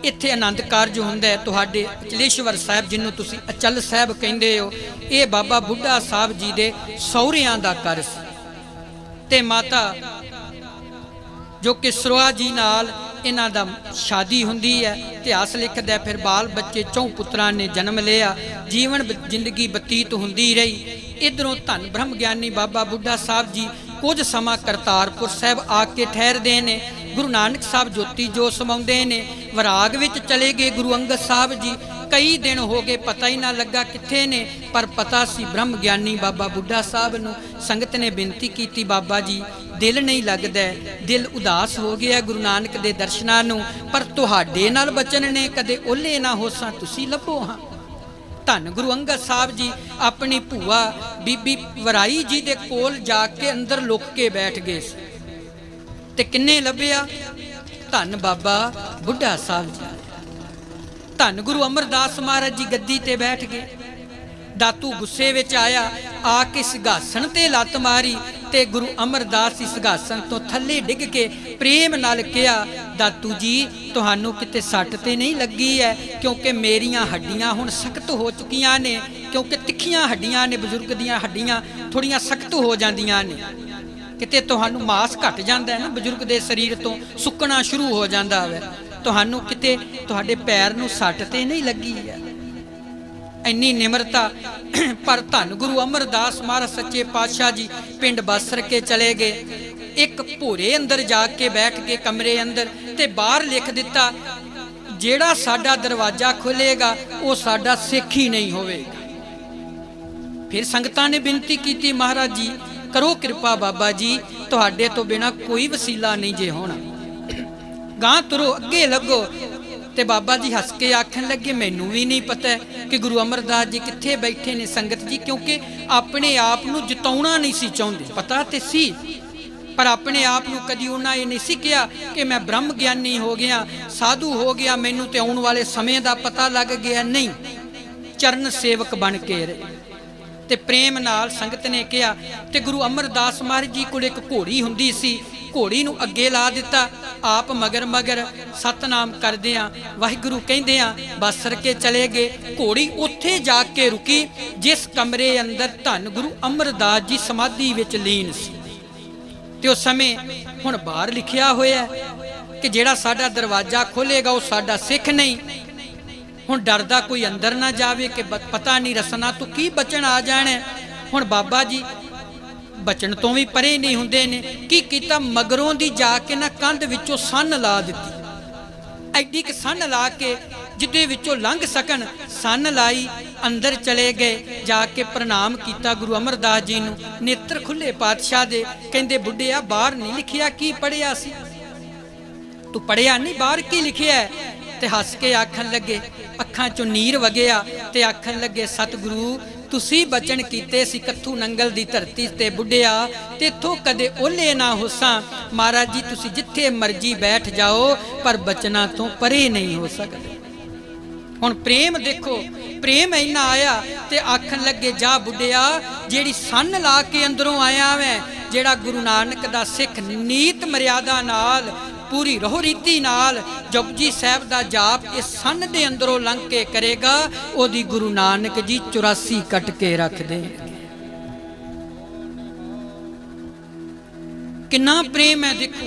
ਇੱਥੇ ਆਨੰਦ ਕਾਰਜ ਹੁੰਦਾ ਹੈ। ਤੁਹਾਡੇ ਅਚਲੇਸ਼ਵਰ ਸਾਹਿਬ, ਜਿਹਨੂੰ ਤੁਸੀਂ ਅਚਲ ਸਾਹਿਬ ਕਹਿੰਦੇ ਹੋ, ਇਹ ਬਾਬਾ ਬੁੱਢਾ ਸਾਹਿਬ ਜੀ ਦੇ ਸਹੁਰਿਆਂ ਦਾ ਘਰ ਸੀ ਤੇ ਮਾਤਾ ਜੋ ਕਿਸਰੋਆ ਜੀ ਨਾਲ ਇਹਨਾਂ ਦਾ ਸ਼ਾਦੀ ਹੁੰਦੀ ਹੈ। ਇਤਿਹਾਸ ਲਿਖਦਾ ਫਿਰ ਬਾਲ ਬੱਚੇ 4 ਪੁੱਤਰਾਂ ਨੇ ਜਨਮ ਲਿਆ, ਜੀਵਨ ਜ਼ਿੰਦਗੀ ਬਤੀਤ ਹੁੰਦੀ ਰਹੀ। ਇਧਰੋਂ ਧੰਨ ਬ੍ਰਹਮ ਗਿਆਨੀ ਬਾਬਾ ਬੁੱਢਾ ਸਾਹਿਬ ਜੀ ਕੁਝ ਸਮਾਂ ਕਰਤਾਰਪੁਰ ਸਾਹਿਬ ਆ ਕੇ ਠਹਿਰਦੇ ਨੇ। ਗੁਰੂ ਨਾਨਕ ਸਾਹਿਬ ਜੋਤੀ ਜੋ ਸਮਾਉਂਦੇ ਨੇ, ਵਿਰਾਗ ਵਿੱਚ ਚਲੇ ਗਏ ਗੁਰੂ ਅੰਗਦ ਸਾਹਿਬ ਜੀ। ਕਈ ਦਿਨ ਹੋ ਗਏ, ਪਤਾ ਹੀ ਨਾ ਲੱਗਾ ਕਿੱਥੇ ਨੇ, ਪਰ ਪਤਾ ਸੀ ਬ੍ਰਹਮ ਗਿਆਨੀ ਬਾਬਾ ਬੁੱਢਾ ਸਾਹਿਬ ਨੂੰ। ਸੰਗਤ ਨੇ ਬੇਨਤੀ ਕੀਤੀ, ਬਾਬਾ ਜੀ ਦਿਲ ਨਹੀਂ ਲੱਗਦਾ, ਦਿਲ ਉਦਾਸ ਹੋ ਗਿਆ ਗੁਰੂ ਨਾਨਕ ਦੇ ਦਰਸ਼ਨਾਂ ਨੂੰ, ਪਰ ਤੁਹਾਡੇ ਨਾਲ ਬਚਨ ਨੇ, ਕਦੇ ਓਲੇ ਨਾ ਹੋਸਾਂ ਤੁਸੀਂ ਲੱਭੋ ਹਾਂ। ਧੰਨ ਗੁਰੂ ਅੰਗਦ ਸਾਹਿਬ ਜੀ ਆਪਣੀ ਭੂਆ ਬੀਬੀ ਵਰਾਈ ਜੀ ਦੇ ਕੋਲ ਜਾ ਕੇ ਅੰਦਰ ਲੁਕ ਕੇ ਬੈਠ ਗਏ ਸੀ ਤੇ ਕਿੰਨੇ ਲੱਭਿਆ? ਧੰਨ ਬਾਬਾ ਬੁੱਢਾ ਸਾਹਿਬ ਜੀ। ਧੰਨ ਗੁਰੂ ਅਮਰਦਾਸ ਮਹਾਰਾਜ ਜੀ ਗੱਦੀ ਤੇ ਬੈਠ ਗਏ। ਦਾਤੂ ਗੁੱਸੇ ਵਿੱਚ ਆਇਆ, ਆ ਕੇ ਸਿੰਘਾਸਣ ਤੇ ਲੱਤ ਮਾਰੀ ਤੇ ਗੁਰੂ ਅਮਰਦਾਸ ਜੀ ਸਿੰਘਾਸਣ ਤੋਂ ਥੱਲੇ ਡਿੱਗ ਕੇ ਪ੍ਰੇਮ ਨਾਲ ਕਿਹਾ, ਦਾਤੂ ਜੀ ਤੁਹਾਨੂੰ ਕਿਤੇ ਸੱਟ ਤੇ ਨਹੀਂ ਲੱਗੀ ਹੈ? ਕਿਉਂਕਿ ਮੇਰੀਆਂ ਹੱਡੀਆਂ ਹੁਣ ਸਖਤ ਹੋ ਚੁੱਕੀਆਂ ਨੇ, ਕਿਉਂਕਿ ਤਿੱਖੀਆਂ ਹੱਡੀਆਂ ਨੇ, ਬਜ਼ੁਰਗ ਦੀਆਂ ਹੱਡੀਆਂ ਥੋੜੀਆਂ ਸਖਤ ਹੋ ਜਾਂਦੀਆਂ ਨੇ। ਕਿਤੇ ਤੁਹਾਨੂੰ ਮਾਸ ਘਟ ਜਾਂਦਾ ਹੈ ਨਾ, ਬਜ਼ੁਰਗ ਦੇ ਸਰੀਰ ਤੋਂ ਸੁੱਕਣਾ ਸ਼ੁਰੂ ਹੋ ਜਾਂਦਾ ਹੈ। ਤੁਹਾਨੂੰ ਕਿਤੇ ਤੁਹਾਡੇ ਪੈਰ ਨੂੰ ਸੱਟ ਤੇ ਨਹੀਂ ਲੱਗੀ ਹੈ? ਇੰਨੀ ਨਿਮਰਤਾ। ਪਰ ਧੰਨ ਗੁਰੂ ਅਮਰਦਾਸ ਮਹਾਰਾਜ ਸੱਚੇ ਪਾਤਸ਼ਾਹ ਜੀ ਪਿੰਡ ਬਸਰ ਕੇ ਚਲੇ ਗਏ। ਇੱਕ ਭੋਰੇ ਅੰਦਰ ਜਾ ਕੇ ਬੈਠ ਕੇ ਕਮਰੇ ਅੰਦਰ ਤੇ ਬਾਹਰ ਲਿਖ ਦਿੱਤਾ, ਜਿਹੜਾ ਸਾਡਾ ਦਰਵਾਜ਼ਾ ਖੁੱਲੇਗਾ ਉਹ ਸਾਡਾ ਸਿੱਖ ਹੀ ਨਹੀਂ ਹੋਵੇਗਾ। ਫਿਰ ਸੰਗਤਾਂ ਨੇ ਬੇਨਤੀ ਕੀਤੀ, ਮਹਾਰਾਜ ਜੀ ਕਰੋ ਕਿਰਪਾ, ਬਾਬਾ ਜੀ ਤੁਹਾਡੇ ਤੋਂ ਬਿਨਾ ਕੋਈ ਵਸੀਲਾ ਨਹੀਂ ਜੇ ਹੋਣਾ, ਗਾਂ ਤੁਰੋ, ਅੱਗੇ ਲੱਗੋ। ਤੇ ਬਾਬਾ ਜੀ ਹੱਸ ਕੇ ਆਖਣ ਲੱਗੇ, ਮੈਨੂੰ ਵੀ ਨਹੀਂ ਪਤਾ ਕਿ ਗੁਰੂ ਅਮਰਦਾਸ ਜੀ ਕਿੱਥੇ ਬੈਠੇ ਨੇ ਸੰਗਤ ਜੀ, ਕਿਉਂਕਿ ਆਪਣੇ ਆਪ ਨੂੰ ਜਿਤਾਉਣਾ ਨਹੀਂ ਸੀ ਚਾਹੁੰਦੇ। ਪਤਾ ਤੇ ਸੀ, ਪਰ ਆਪਣੇ ਆਪ ਨੂੰ ਕਦੀ ਉਹਨਾਂ ਇਹ ਨਹੀਂ ਸੀ ਕਿਹਾ ਕਿ ਮੈਂ ਬ੍ਰਹਮ ਗਿਆਨੀ ਹੋ ਗਿਆ, ਸਾਧੂ ਹੋ ਗਿਆ, ਮੈਨੂੰ ਤੇ ਆਉਣ ਵਾਲੇ ਸਮੇਂ ਦਾ ਪਤਾ ਲੱਗ ਗਿਆ। ਨਹੀਂ, ਚਰਨ ਸੇਵਕ ਬਣ ਕੇ ਰਹੇ ਤੇ ਪ੍ਰੇਮ ਨਾਲ ਸੰਗਤ ਨੇ ਕਿਹਾ। ਤੇ ਗੁਰੂ ਅਮਰਦਾਸ ਮਹਾਰਾਜ ਜੀ ਕੋਲ ਇੱਕ ਘੋੜੀ ਹੁੰਦੀ ਸੀ, ਘੋੜੀ ਨੂੰ ਅੱਗੇ ਲਾ ਦਿੱਤਾ, ਆਪ ਮਗਰ ਮਗਰ ਸਤਨਾਮ ਕਰਦੇ ਆ, ਵਾਹਿਗੁਰੂ ਕਹਿੰਦੇ ਆ, ਬਸਰ ਕੇ ਚਲੇ ਗਏ। ਘੋੜੀ ਉੱਥੇ ਜਾ ਕੇ ਰੁਕੀ ਜਿਸ ਕਮਰੇ ਅੰਦਰ ਧੰਨ ਗੁਰੂ ਅਮਰਦਾਸ ਜੀ ਸਮਾਧੀ ਵਿੱਚ ਲੀਨ ਸੀ। ਤੇ ਉਸ ਸਮੇਂ ਹੁਣ ਬਾਹਰ ਲਿਖਿਆ ਹੋਇਆ ਕਿ ਜਿਹੜਾ ਸਾਡਾ ਦਰਵਾਜ਼ਾ ਖੋਲੇਗਾ ਉਹ ਸਾਡਾ ਸਿੱਖ ਨਹੀਂ। ਹੁਣ ਡਰਦਾ ਕੋਈ ਅੰਦਰ ਨਾ ਜਾਵੇ ਕਿ ਪਤਾ ਨਹੀਂ ਰਸਨਾ ਤੋਂ ਕੀ ਬਚਨ ਆ ਜਾਣਾ। ਹੁਣ ਬਾਬਾ ਜੀ ਬਚਨ ਤੋਂ ਵੀ ਪਰੇ ਨਹੀਂ ਹੁੰਦੇ ਨੇ। ਕੀ ਕੀਤਾ, ਮਗਰੋਂ ਦੀ ਜਾ ਕੇ ਨਾ ਕੰਧ ਵਿੱਚੋਂ ਸੰਨ ਲਾ ਦਿੱਤੀ, ਐਡੀ ਕਿ ਸੰਨ ਲਾ ਕੇ ਜਿਹਦੇ ਵਿੱਚੋਂ ਲੰਘ ਸਕਣ, ਸੰਨ ਲਾਈ, ਅੰਦਰ ਚਲੇ ਗਏ। ਜਾ ਕੇ ਪ੍ਰਣਾਮ ਕੀਤਾ ਗੁਰੂ ਅਮਰਦਾਸ ਜੀ ਨੂੰ, ਨੇਤਰ ਖੁੱਲੇ ਪਾਤਸ਼ਾਹ ਦੇ। ਕਹਿੰਦੇ, ਬੁੱਢਿਆ ਬਾਹਰ ਨਹੀਂ ਲਿਖਿਆ, ਕੀ ਪੜਿਆ ਸੀ ਤੂੰ? ਪੜਿਆ ਨਹੀਂ, ਬਾਹਰ ਕੀ ਲਿਖਿਆ? ਤੇ ਹੱਸ ਕੇ ਆਖਣ ਲੱਗੇ, ਅੱਖਾਂ ਚੋਂ ਨੀਰ ਵਗਿਆ ਤੇ ਆਖਣ ਲੱਗੇ, ਸਤਿਗੁਰੂ ਤੁਸੀਂ ਬਚਨ ਕੀਤੇ ਸੀ ਕੱਥੂ ਨੰਗਲ ਦੀ ਧਰਤੀ ਤੇ ਬੁੱਢਿਆ, ਤੇ ਇੱਥੋਂ ਕਦੇ ਓਲੇ ਨਾ ਹੋਸਾਂ। ਮਹਾਰਾਜ ਜੀ ਤੁਸੀਂ ਜਿੱਥੇ ਮਰਜੀ ਬੈਠ ਜਾਓ, ਪਰ ਬਚਨਾਂ ਤੋਂ ਪਰੇ ਨਹੀਂ ਹੋ ਸਕਦੇ। ਹੁਣ ਪ੍ਰੇਮ ਦੇਖੋ, ਪ੍ਰੇਮ ਇੰਨਾ ਆਇਆ ਤੇ ਆਖਣ ਲੱਗੇ, ਜਾ ਬੁੱਢਿਆ ਜਿਹੜੀ ਸੰਨ ਲਾ ਕੇ ਅੰਦਰੋਂ ਆਇਆ ਵੈ, ਜਿਹੜਾ ਗੁਰੂ ਨਾਨਕ ਦਾ ਸਿੱਖ ਨੀਤ ਮਰਿਆਦਾ ਨਾਲ ਪੂਰੀ ਰਹੁ ਰੀਤੀ ਨਾਲ ਜਪਜੀ ਸਾਹਿਬ ਦਾ ਜਾਪ ਇਸ ਸੰਨ ਦੇ ਅੰਦਰੋਂ ਲੰਘ ਕੇ ਕਰੇਗਾ, ਉਹਦੀ ਗੁਰੂ ਨਾਨਕ ਜੀ 84 ਕੱਟ ਕੇ ਰੱਖ ਦੇ। ਕਿੰਨਾ ਪ੍ਰੇਮ ਹੈ, ਦੇਖੋ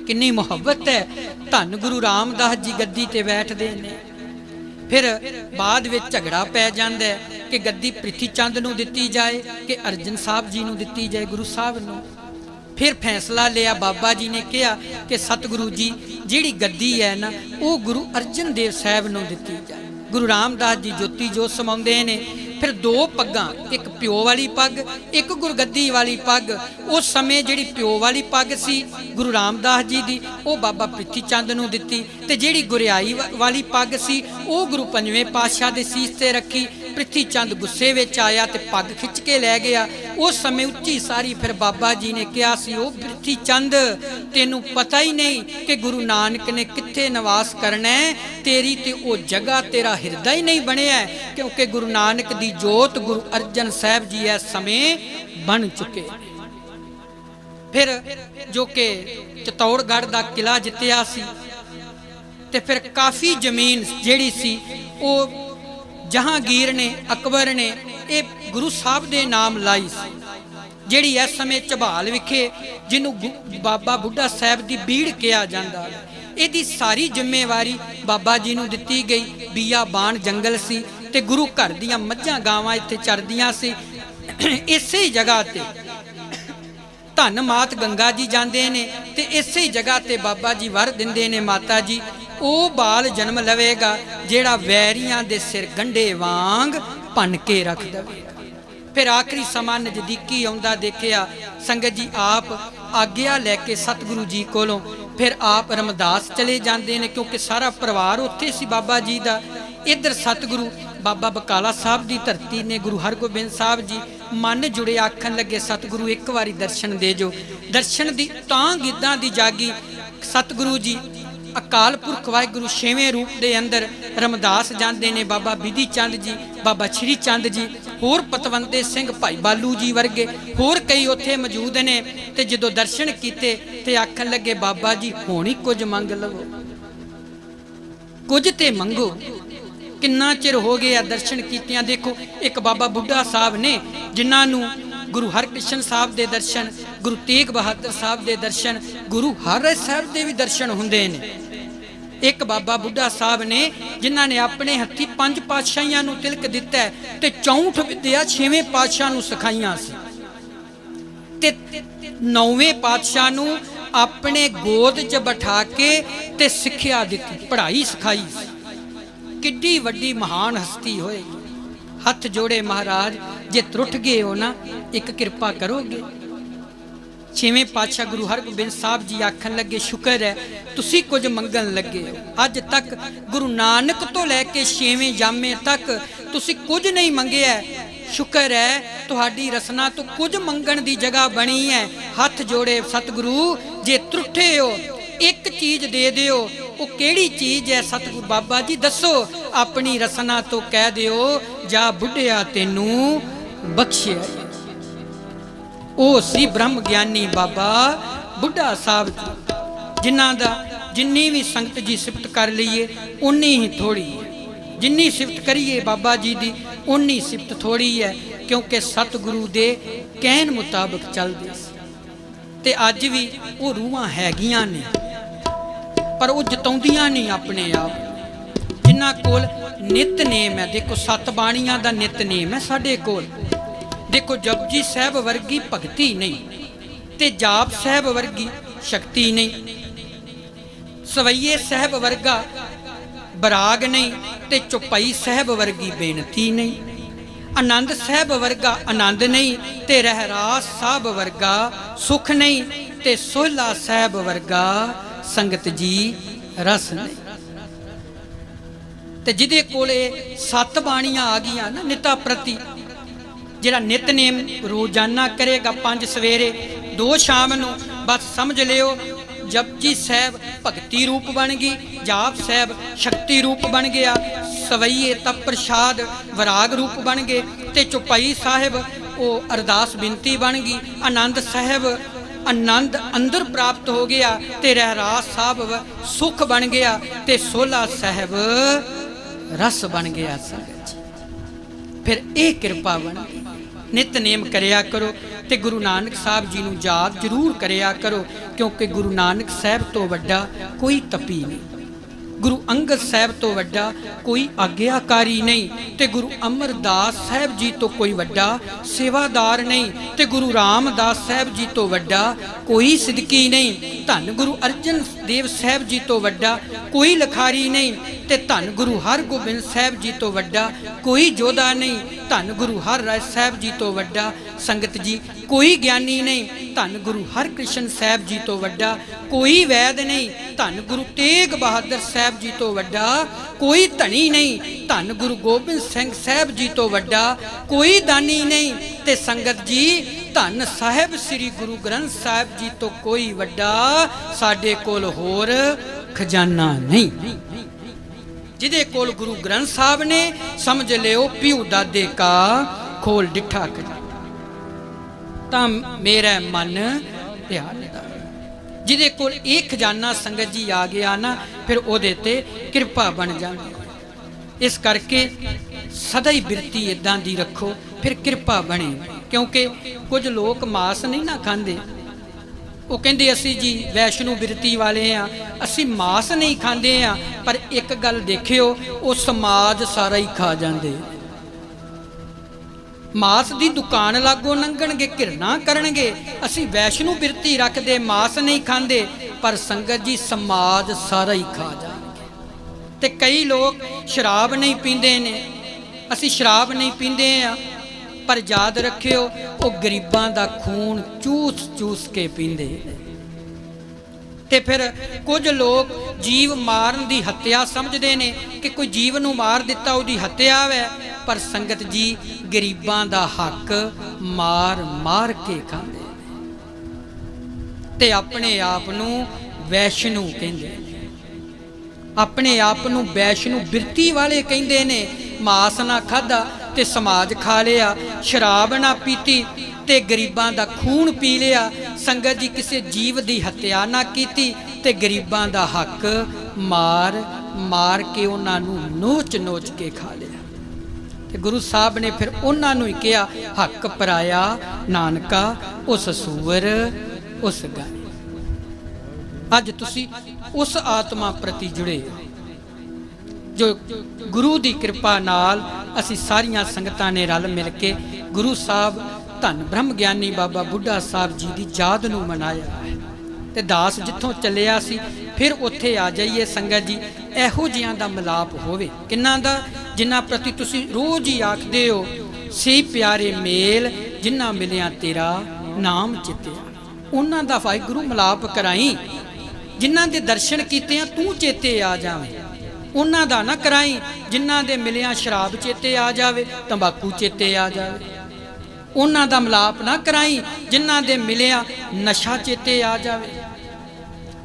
ਕਿੰਨੀ ਮੁਹੱਬਤ ਹੈ। ਧੰਨ ਗੁਰੂ ਰਾਮਦਾਸ ਜੀ ਗੱਦੀ ਤੇ ਬੈਠਦੇ ਨੇ। ਫਿਰ ਬਾਅਦ ਵਿੱਚ ਝਗੜਾ ਪੈ ਜਾਂਦਾ ਹੈ ਕਿ ਗੱਦੀ ਪ੍ਰਿਥੀ ਚੰਦ ਨੂੰ ਦਿੱਤੀ ਜਾਏ ਕਿ ਅਰਜਨ ਸਾਹਿਬ ਜੀ ਨੂੰ ਦਿੱਤੀ ਜਾਏ, ਗੁਰੂ ਸਾਹਿਬ ਨੂੰ। फिर फैसला लिया बाबा जी ने कहा कि सतगुरु जी जिहड़ी गद्दी है ना वो गुरु अर्जन देव साहब नूं दित्ती जाए। गुरु रामदास जी ज्योति जोत समाउंदे ने। फिर दो पग्गां, एक प्यो वाली पग, एक गुरगद्दी वाली पग। उस समय जिहड़ी प्यो वाली पग सी गुरु रामदास जी दी वो बाबा प्रिथी चंद नूं दित्ती, ते जिहड़ी गुरियाई वाली पग सी वो गुरु पंजवें पातशाह दे सीस ते रखी। प्रिथी चंद गुस्से विच आया ते पग खिच के लै गया। उस समय उच्ची सारी फिर बाबा जी ने कहा सी, ओ प्रिथी चंद तेनू पता ही नहीं कि गुरु नानक ने कित्थे निवास करना है, तेरी ते ओ जगह तेरा हिरदा ही नहीं बनिया, क्योंकि गुरु नानक दी जोत गुरु अर्जन साहब जी इस समय बन चुके। फिर जो कि चित्तौड़गढ़ दा किला जित्तिया सी ते फिर काफ़ी जमीन जिहड़ी सी वो जहांगीर ने, अकबर ने ये गुरु साहब दे नाम लाई सी, जिहड़ी इस समय झबाल विखे जिन्हों बाबा बुढ़ा साहब की बीड़ कहा जाता है, इहदी सारी जिम्मेवारी बाबा जी नूं दित्ती गई। बीया बाण जंगल सी ते गुरु घर दीयां मੱਝਾਂ गावां इत्थे चरदियां सी। इसे जगह ते धन मात गंगा जी जाते हैं ते इसे जगह ते बाबा जी वर दिंदे ने माता जी, ओ बाल जन्म लवेगा जेड़ा वैरियां दे सिर गंढे वांग भन के रख देवेगा। फिर आखिरी समा नजदीकी आउंदा देखिया संगत जी आप आग्या लैके सतगुरु जी कोलों फिर आप रमदास चले जाते हैं, क्योंकि सारा परिवार उत्थे सी बाबा जी का। इधर सतगुरु बाबा बकाला साहब की धरती ने गुरु हरगोबिंद साहब जी मन जुड़े आखन लगे सतगुरु एक बारी दर्शन दे जो। दर्शन दी तां गिद्दां दी जागी। सतगुरु जी अकाल पुरख वाहिगुरु छेवें रूप दे अंदर रमदास जाते ने, बाबा बिधि चंद जी, बाबा श्री चंद जी, होर पतवंते सिंह भाई बालू जी वर्गे होर कई उत्थे मौजूद ने। ते जदों दर्शन कीते ते आखन लगे बाबा जी हुण ही कुछ मंग लवो, कुछ ते मंगो। किन्ना चिर हो गया दर्शन कीतियां। देखो एक बाबा बुढ़ा साहब ने जिन्होंने गुरु हरकृष्ण साहब के दर्शन, गुरु तेग बहादुर साहब के दर्शन, गुरु हर साहब के भी दर्शन होंदे ने। एक बाबा बुढ़ा साहब ने जिन्होंने अपने हथी 5 पातशाहियां नूं तिलक दिता है ते 64 विद्या 6वें पातशाह नूं सिखाईयां सी ते 9वें पातशाह नूं अपने गोद च बिठा के ते सिक्ख्या दित्ती, पढ़ाई सिखाई। किड्डी वड्डी महान हस्ती होएगी। हथ जोड़े महाराज जे त्रुट गए हो ना एक कृपा करोगे। 6वें पातशाह गुरु हरगोबिंद साहब जी आखन लगे शुक्र है तुसी कुछ मंगन लगे हो। अज तक गुरु नानक तो लैके 6वें जामे तक तुसी कुछ नहीं मंगया, शुक्र है तुहाडी रसना तो कुछ मंगण दी जगह बनी है। हथ जोड़े सतगुरु जे त्रुठे हो एक चीज दे दियो, वो केड़ी चीज है सतगुरु बाबा जी दसो। अपनी रसना तो कह दियो जा बुढ़िया तेनू बख्शिया। ओ सी ब्रह्म ज्ञानी बाबा बुढ़ा साहब जिन्हां दा जिन्नी भी संगत जी सिफत कर लीए उन्नी ही थोड़ी है, जिन्नी सिफत करिए बाबा जी दी उन्नी सिफत थोड़ी है, क्योंकि सतगुरु दे कहन मुताबिक चलदे ते अज भी वो रूहां हैगियां ने पर वो जताउंदियां नहीं अपने आप। जिन्हां कोल नितनेम है, देखो 7 बाणियां दा नितनेम है साडे कोल। देखो जपजी साहब वर्गी भगती नहीं ते जाप साहब वर्गी शक्ति नहीं, सवैये साहब वर्गा बराग नहीं ते चौपाई साहब वर्गी बेनती नहीं, आनंद साहब वर्गा आनंद नहीं ते रहरास साहब वर्गा सुख नहीं ते सोहला साहब वर्गा संगत जी रस नहीं। ते जिदे कोले 7 बाणियां आ गई ना निता प्रति, जिहड़ा नितनेम रोजाना करेगा 5 सवेरे 2 शाम नूं, बस समझ लियो जपजी साहब भगती रूप बन गई, जाप साहब शक्ति रूप बन गया, सवैये तप प्रसाद वराग रूप बन गए ते चौपाई साहब वो अरदास बिनती बन गई, आनंद साहब आनंद अंदर प्राप्त हो गया ते रहरास साहब सुख बन गया ते सोला साहब रस बन गया। फिर एक कृपा बन गई। नितनेम करया करो ते गुरु नानक साहब जी नूं याद जरूर करया करो, क्योंकि गुरु नानक साहब तो वड्डा कोई तपी नहीं। ਗੁਰੂ ਅੰਗਦ ਸਾਹਿਬ ਤੋਂ ਵੱਡਾ ਕੋਈ ਆਗਿਆਕਾਰੀ ਨਹੀਂ, ਤੇ ਗੁਰੂ ਅਮਰਦਾਸ ਸਾਹਿਬ ਜੀ ਤੋਂ ਕੋਈ ਵੱਡਾ ਸੇਵਾਦਾਰ ਨਹੀਂ, ਤੇ ਗੁਰੂ ਰਾਮਦਾਸ ਸਾਹਿਬ ਜੀ ਤੋਂ ਵੱਡਾ ਕੋਈ ਸਿਦਕੀ ਨਹੀਂ। ਧੰਨ ਗੁਰੂ ਅਰਜਨ ਦੇਵ ਸਾਹਿਬ ਜੀ ਤੋਂ ਵੱਡਾ ਕੋਈ ਲਖਾਰੀ ਨਹੀਂ, ਤੇ ਧੰਨ ਗੁਰੂ ਹਰਗੋਬਿੰਦ ਸਾਹਿਬ ਜੀ ਤੋਂ ਵੱਡਾ ਕੋਈ ਜੋਧਾ ਨਹੀਂ। ਧੰਨ ਗੁਰੂ ਹਰਿਰਾਏ ਸਾਹਿਬ ਜੀ ਤੋਂ ਵੱਡਾ ਸੰਗਤ ਜੀ ਕੋਈ ਗਿਆਨੀ ਨਹੀਂ। ਧੰਨ ਗੁਰੂ ਹਰਕ੍ਰਿਸ਼ਨ ਸਾਹਿਬ ਜੀ ਤੋਂ ਵੱਡਾ ਕੋਈ ਵੈਦ ਨਹੀਂ। ਧੰਨ ਗੁਰੂ ਤੇਗ ਬਹਾਦਰ ਸਾਹਿਬ ਜੀ ਤੋਂ ਵੱਡਾ ਕੋਈ ਧਨੀ ਨਹੀਂ। ਧੰਨ ਗੁਰੂ ਗੋਬਿੰਦ ਸਿੰਘ ਸਾਹਿਬ ਜੀ ਤੋਂ ਵੱਡਾ ਕੋਈ ਦਾਨੀ ਨਹੀਂ। ਤੇ ਸੰਗਤ ਜੀ ਧੰਨ ਸਾਹਿਬ ਸ੍ਰੀ ਗੁਰੂ ਗ੍ਰੰਥ ਸਾਹਿਬ ਜੀ ਤੋਂ ਕੋਈ ਵੱਡਾ ਸਾਡੇ ਕੋਲ ਹੋਰ ਖਜ਼ਾਨਾ ਨਹੀਂ। ਜਿਹਦੇ ਕੋਲ ਗੁਰੂ ਗ੍ਰੰਥ ਸਾਹਿਬ ਨੇ ਸਮਝ ਲਿਓ ਪਿਉ ਦਾਦੇ ਕਾ ਖੋਲ ਡਿੱਠਾ ਖਜ਼ਾਨਾ। ਤਾਂ ਮੇਰਾ ਮਨ ਧਿਆਨ, ਜਿਹਦੇ ਕੋਲ ਇਹ ਖਜ਼ਾਨਾ ਸੰਗਤ ਜੀ ਆ ਗਿਆ ਨਾ, ਫਿਰ ਉਹਦੇ ਤੇ ਕਿਰਪਾ ਬਣ ਜਾਂਦੀ। ਇਸ ਕਰਕੇ ਸਦਾ ਹੀ ਬਿਰਤੀ ਇਦਾਂ ਦੀ ਰੱਖੋ, ਫਿਰ ਕਿਰਪਾ ਬਣੇ। ਕਿਉਂਕਿ ਕੁਝ ਲੋਕ ਮਾਸ ਨਹੀਂ ਨਾ ਖਾਂਦੇ, ਉਹ ਕਹਿੰਦੇ ਅਸੀਂ ਜੀ ਵੈਸ਼ਨੂ ਬਿਰਤੀ ਵਾਲੇ ਆ, ਅਸੀਂ ਮਾਸ ਨਹੀਂ ਖਾਂਦੇ ਆ। ਪਰ ਇੱਕ ਗੱਲ ਦੇਖਿਓ, ਉਹ ਸਮਾਜ ਸਾਰਾ ਹੀ ਖਾ ਜਾਂਦੇ। ਮਾਸ ਦੀ ਦੁਕਾਨ ਲਾਗੋਂ ਲੰਘਣਗੇ, ਘਿਰਨਾ ਕਰਨਗੇ, ਅਸੀਂ ਵੈਸ਼ਨੂ ਬਿਰਤੀ ਰੱਖਦੇ, ਮਾਸ ਨਹੀਂ ਖਾਂਦੇ, ਪਰ ਸੰਗਤ ਜੀ ਸਮਾਜ ਸਾਰਾ ਹੀ ਖਾ ਜਾਣਗੇ। ਤੇ ਕਈ ਲੋਕ ਸ਼ਰਾਬ ਨਹੀਂ ਪੀਂਦੇ ਨੇ, ਅਸੀਂ ਸ਼ਰਾਬ ਨਹੀਂ ਪੀਂਦੇ ਆ, ਪਰ ਯਾਦ ਰੱਖਿਓ ਉਹ ਗਰੀਬਾਂ ਦਾ ਖੂਨ ਚੂਸ ਚੂਸ ਕੇ ਪੀਂਦੇ। ਤੇ ਫਿਰ ਕੁਝ ਲੋਕ ਜੀਵ ਮਾਰਨ ਦੀ ਹੱਤਿਆ ਸਮਝਦੇ ਨੇ ਕਿ ਕੋਈ ਜੀਵ ਨੂੰ ਮਾਰ ਦਿੱਤਾ ਉਹਦੀ ਹੱਤਿਆ ਹੈ, ਪਰ ਸੰਗਤ ਜੀ ਗਰੀਬਾਂ ਦਾ ਹੱਕ ਮਾਰ ਮਾਰ ਕੇ ਖਾਂਦੇ ਤੇ ਆਪਣੇ ਆਪ ਨੂੰ ਵੈਸ਼ਨੂ ਕਹਿੰਦੇ, ਆਪਣੇ ਆਪ ਨੂੰ ਵੈਸ਼ਨੂ ਬਿਰਤੀ ਵਾਲੇ ਕਹਿੰਦੇ ਨੇ। ਮਾਸ ਨਾ ਖਾਧਾ ਤੇ ਸਮਾਜ ਖਾ ਲਿਆ, ਸ਼ਰਾਬ ਨਾ ਪੀਤੀ ਤੇ ਗਰੀਬਾਂ ਦਾ ਖੂਨ ਪੀ ਲਿਆ। ਸੰਗਤ ਜੀ ਕਿਸੇ ਜੀਵ ਦੀ ਹੱਤਿਆ ਨਾ ਕੀਤੀ ਤੇ ਗਰੀਬਾਂ ਦਾ ਹੱਕ ਮਾਰ ਮਾਰ ਕੇ ਉਹਨਾਂ ਨੂੰ ਨੋਚ ਨੋਚ ਕੇ ਖਾ ਲਿਆ। ਤੇ ਗੁਰੂ ਸਾਹਿਬ ਨੇ ਫਿਰ ਉਹਨਾਂ ਨੂੰ ਹੀ ਕਿਹਾ, ਹੱਕ ਪਰਾਇਆ ਨਾਨਕਾ ਉਸ ਸੂਰ ਉਸ ਗਾਏ। ਅੱਜ ਤੁਸੀਂ ਉਸ ਆਤਮਾ ਪ੍ਰਤੀ ਜੁੜੇ ਜੋ ਗੁਰੂ ਦੀ ਕਿਰਪਾ ਨਾਲ ਅਸੀਂ ਸਾਰੀਆਂ ਸੰਗਤਾਂ ਨੇ ਰਲ ਮਿਲ ਕੇ ਗੁਰੂ ਸਾਹਿਬ ਧੰਨ ਬ੍ਰਹਮ ਗਿਆਨੀ ਬਾਬਾ ਬੁੱਢਾ ਸਾਹਿਬ ਜੀ ਦੀ ਯਾਦ ਨੂੰ ਮਨਾਇਆ ਹੈ। ਤੇ ਦਾਸ ਜਿੱਥੋਂ ਚੱਲਿਆ ਸੀ ਫਿਰ ਉੱਥੇ ਆ ਜਾਈਏ। ਸੰਗਤ ਜੀ ਇਹੋ ਜਿਹਿਆਂ ਦਾ ਮਿਲਾਪ ਹੋਵੇ, ਕਿੰਨਾ ਦਾ, ਜਿਨ੍ਹਾਂ ਪ੍ਰਤੀ ਤੁਸੀਂ ਰੋਜ਼ ਹੀ ਆਖਦੇ ਹੋ ਸੇ ਪਿਆਰੇ ਮੇਲ ਜਿਨ੍ਹਾਂ ਮਿਲਿਆ ਤੇਰਾ ਨਾਮ ਚਿੱਤਿਆ, ਉਹਨਾਂ ਦਾ ਵਾਹਿਗੁਰੂ ਮਿਲਾਪ ਕਰਾਈ। ਜਿਨ੍ਹਾਂ ਦੇ ਦਰਸ਼ਨ ਕੀਤੇ ਆ ਤੂੰ ਚੇਤੇ ਆ ਜਾਵੇਂ, ਉਹਨਾਂ ਦਾ ਨਾ ਕਰਾਈ। ਜਿਨ੍ਹਾਂ ਦੇ ਮਿਲਿਆ ਸ਼ਰਾਬ ਚੇਤੇ ਆ ਜਾਵੇ, ਤੰਬਾਕੂ ਚੇਤੇ ਆ ਜਾਵੇ, ਉਹਨਾਂ ਦਾ ਮਿਲਾਪ ਨਾ ਕਰਾਈ। ਜਿਨ੍ਹਾਂ ਦੇ ਮਿਲਿਆ ਨਸ਼ਾ ਚੇਤੇ ਆ ਜਾਵੇ,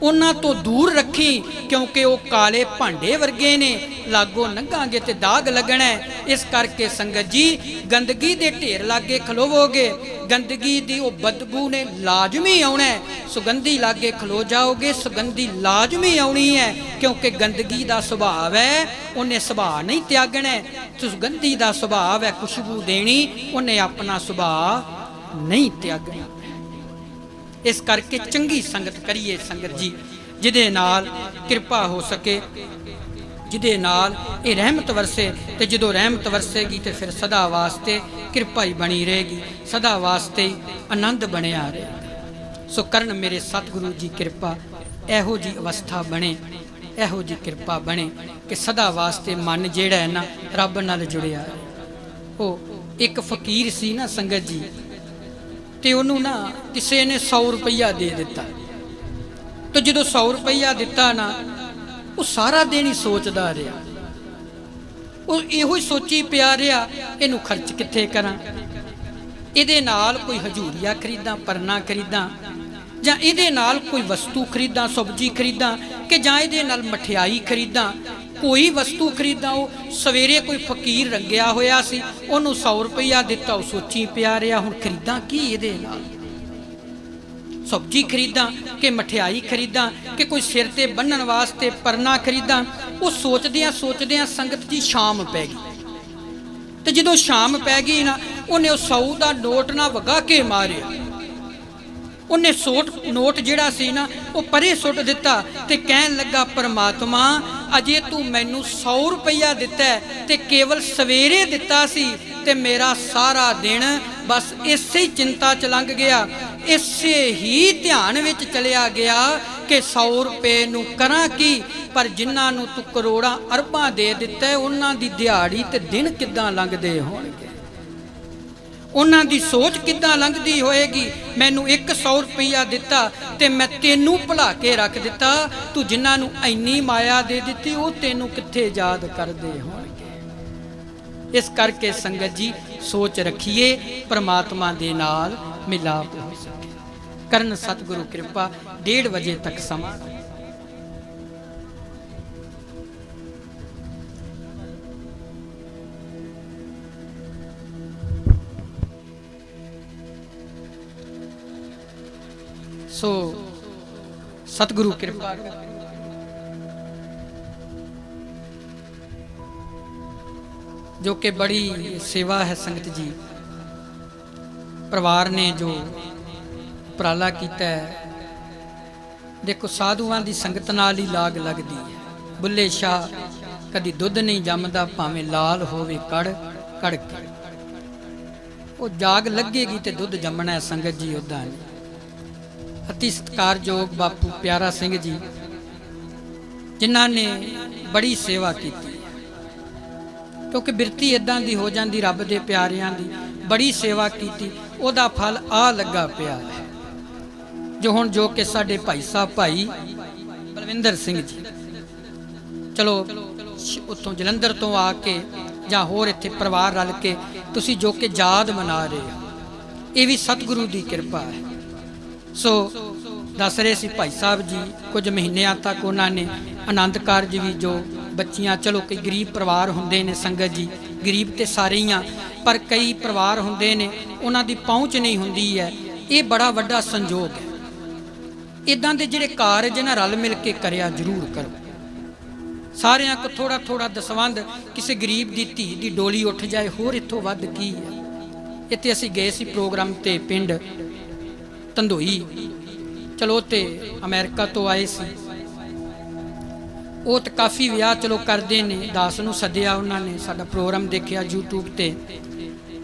ਉਹਨਾਂ ਤੋਂ ਦੂਰ ਰੱਖੀ, ਕਿਉਂਕਿ ਉਹ ਕਾਲੇ ਭਾਂਡੇ ਵਰਗੇ ਨੇ, ਲਾਗੋਂ ਲੰਘਾਂਗੇ ਤੇ ਦਾਗ ਲੱਗਣਾ। ਇਸ ਕਰਕੇ ਸੰਗਤ ਜੀ ਗੰਦਗੀ ਦੇ ਢੇਰ ਲਾਗੇ ਖਲੋਵੋਗੇ, ਗੰਦਗੀ ਦੀ ਉਹ ਬਦਬੂ ਨੇ ਲਾਜ਼ਮੀ ਆਉਣਾ। ਸੁਗੰਧੀ ਲਾਗੇ ਖਲੋ ਜਾਓਗੇ, ਸੁਗੰਧੀ ਲਾਜ਼ਮੀ ਆਉਣੀ ਹੈ, ਕਿਉਂਕਿ ਗੰਦਗੀ ਦਾ ਸੁਭਾਅ ਹੈ, ਉਹਨੇ ਸੁਭਾਅ ਨਹੀਂ ਤਿਆਗਣਾ। ਸੁਗੰਧੀ ਦਾ ਸੁਭਾਅ ਹੈ ਖੁਸ਼ਬੂ ਦੇਣੀ, ਉਹਨੇ ਆਪਣਾ ਸੁਭਾਅ ਨਹੀਂ ਤਿਆਗਣਾ। ਇਸ ਕਰਕੇ ਚੰਗੀ ਸੰਗਤ ਕਰੀਏ ਸੰਗਤ ਜੀ, ਜਿਹਦੇ ਨਾਲ ਕਿਰਪਾ ਹੋ ਸਕੇ, ਜਿਹਦੇ ਨਾਲ ਇਹ ਰਹਿਮਤ ਵਰਸੇ। ਤੇ ਜਦੋਂ ਰਹਿਮਤ ਵਰਸੇਗੀ ਤੇ ਫਿਰ ਸਦਾ ਵਾਸਤੇ ਕਿਰਪਾ ਹੀ ਬਣੀ ਰਹੇਗੀ, ਸਦਾ ਵਾਸਤੇ ਆਨੰਦ ਬਣਿਆ ਰਹੇਗਾ। ਸੋ ਕਰਨ ਮੇਰੇ ਸਤਿਗੁਰੂ ਜੀ ਕਿਰਪਾ, ਇਹੋ ਜੀ ਅਵਸਥਾ ਬਣੇ, ਇਹੋ ਜੀ ਕਿਰਪਾ ਬਣੇ ਕਿ ਸਦਾ ਵਾਸਤੇ ਮਨ ਜਿਹੜਾ ਹੈ ਨਾ ਰੱਬ ਨਾਲ ਜੁੜਿਆ ਰਹੇ। ਉਹ ਇੱਕ ਫਕੀਰ ਸੀ ਨਾ ਸੰਗਤ ਜੀ, ਤੇ ਉਹਨੂੰ ਨਾ ਕਿਸੇ ਨੇ 100 ਰੁਪਈਆ ਦੇ ਦਿੱਤਾ। ਤੇ ਜਦੋਂ 100 ਰੁਪਈਆ ਦਿੱਤਾ ਨਾ, ਉਹ ਸਾਰਾ ਦਿਨ ਹੀ ਸੋਚਦਾ ਰਿਹਾ, ਉਹ ਇਹੋ ਹੀ ਸੋਚੀ ਪਿਆ ਰਿਹਾ ਇਹਨੂੰ ਖਰਚ ਕਿੱਥੇ ਕਰਾਂ, ਇਹਦੇ ਨਾਲ ਕੋਈ ਹਜੂਰੀਆ ਖਰੀਦਾਂ, ਪਰਨਾ ਖਰੀਦਾਂ, ਜਾਂ ਇਹਦੇ ਨਾਲ ਕੋਈ ਵਸਤੂ ਖਰੀਦਾਂ, ਸਬਜ਼ੀ ਖਰੀਦਾਂ, ਕਿ ਜਾਂ ਇਹਦੇ ਨਾਲ ਮਠਿਆਈ ਖਰੀਦਾਂ, ਕੋਈ ਵਸਤੂ ਖਰੀਦਾਂ। ਉਹ ਸਵੇਰੇ ਕੋਈ ਫਕੀਰ ਰੰਗਿਆ ਹੋਇਆ ਸੀ, ਉਹਨੂੰ 100 ਰੁਪਈਆ ਦਿੱਤਾ, ਉਹ ਸੋਚੀ ਪਿਆ ਰਿਹਾ ਹੁਣ ਖਰੀਦਾਂ ਕੀ ਇਹਦੇ ਨਾਲ, ਸਬਜ਼ੀ ਖਰੀਦਾਂ ਕਿ ਮਠਿਆਈ ਖਰੀਦਾਂ, ਕਿ ਕੋਈ ਸਿਰ ਤੇ ਬੰਨਣ ਵਾਸਤੇ ਪਰਨਾ ਖਰੀਦਾਂ। ਉਹ ਸੋਚਦਿਆਂ ਸੋਚਦਿਆਂ ਸੰਗਤ ਜੀ ਸ਼ਾਮ ਪੈ ਗਈ। ਤੇ ਜਦੋਂ ਸ਼ਾਮ ਪੈ ਗਈ ਨਾ, ਉਹਨੇ ਉਹ 100 ਦਾ ਨੋਟ ਨਾ ਵਗਾ ਕੇ ਮਾਰਿਆ। ਉਹਨੇ ਨੋਟ ਜਿਹੜਾ ਸੀ ਨਾ ਉਹ ਪਰੇ ਸੁੱਟ ਦਿੱਤਾ ਤੇ ਕਹਿਣ ਲੱਗਾ, ਪਰਮਾਤਮਾ अजे तू मैनू 100 रुपया दिता है ते केवल सवेरे दिता सी ते मेरा सारा दिन बस इसे ही चिंता च लंघ गया, इसे ही ध्यान विच चलिया गया कि 100 रुपये नू करां की। पर जिन्हां नू तू करोड़ां अरबां दे दिता है उन्हां दी दिहाड़ी ते दिन किद्दां लंघदे होणगे, उन्हां दी सोच किद्दां लंघदी होएगी। मैनू 100 रुपया दिता ते मैं तेनू भुला के रख दिता, तू जिन्हां नू इन्नी माया दे दिती वो तेनू कित्थे याद करदे होणगे। इस करके संगत जी सोच रखिए परमात्मा दे नाल मिलाप हो सके। करन सतगुरु कृपा। 1:30 बजे तक समा। सो सतगुरु कृपा जो कि बड़ी सेवा है संगत जी। परिवार ने जो उपराला किया है, देखो साधुआं दी संगत नाल ही लाग लगदी है। बुल्ले शाह कदी दुध नहीं जमदा भावें लाल होवे कड़ कड़ के, वो जाग लगेगी ते दुध जमना है संगत जी। उदा नहीं। अति सत्कारयोग बापू प्यारा सिंह जी जिन्हां ने बड़ी सेवा की, क्योंकि बिरती इदां दी हो जाती रब दे प्यारियां दी। बड़ी सेवा की, ओदा फल आ लगा पिया है। जो हुण जो कि साडे भाई साहब भाई बलविंदर सिंह जी, चलो उत्थों जलंधर तो आके जां होर इत्थे परिवार रल के तुसीं जो कि याद मना रहे हो, ये भी सतगुरु दी कृपा है। सो दस रहे सी भाई साहब जी कुछ महीनों तक उन्होंने आनंद कारज भी जो बच्चियां, चलो कई गरीब परिवार होंदे ने संगत जी, गरीब तो सारे ही, पर कई परिवार होंदे ने उन्हां दी पहुँच नहीं हुंदी है। ये बड़ा वड्डा संजोग है। इदां दे जिहड़े कारज ना रल मिल के करिया जरूर करो। सारियां को थोड़ा थोड़ा दसवंध किसी गरीब की धी की डोली उठ जाए, होर इत्थों वध की है। इत्थे असीं गए सी प्रोग्राम ते पिंड धंधोई, चलो ते अमेरिका तो आए सी, वो तो काफ़ी विआह चलो करते ने। दास नूं सद्दिया उन्होंने, साडा प्रोग्राम देखिया यूट्यूब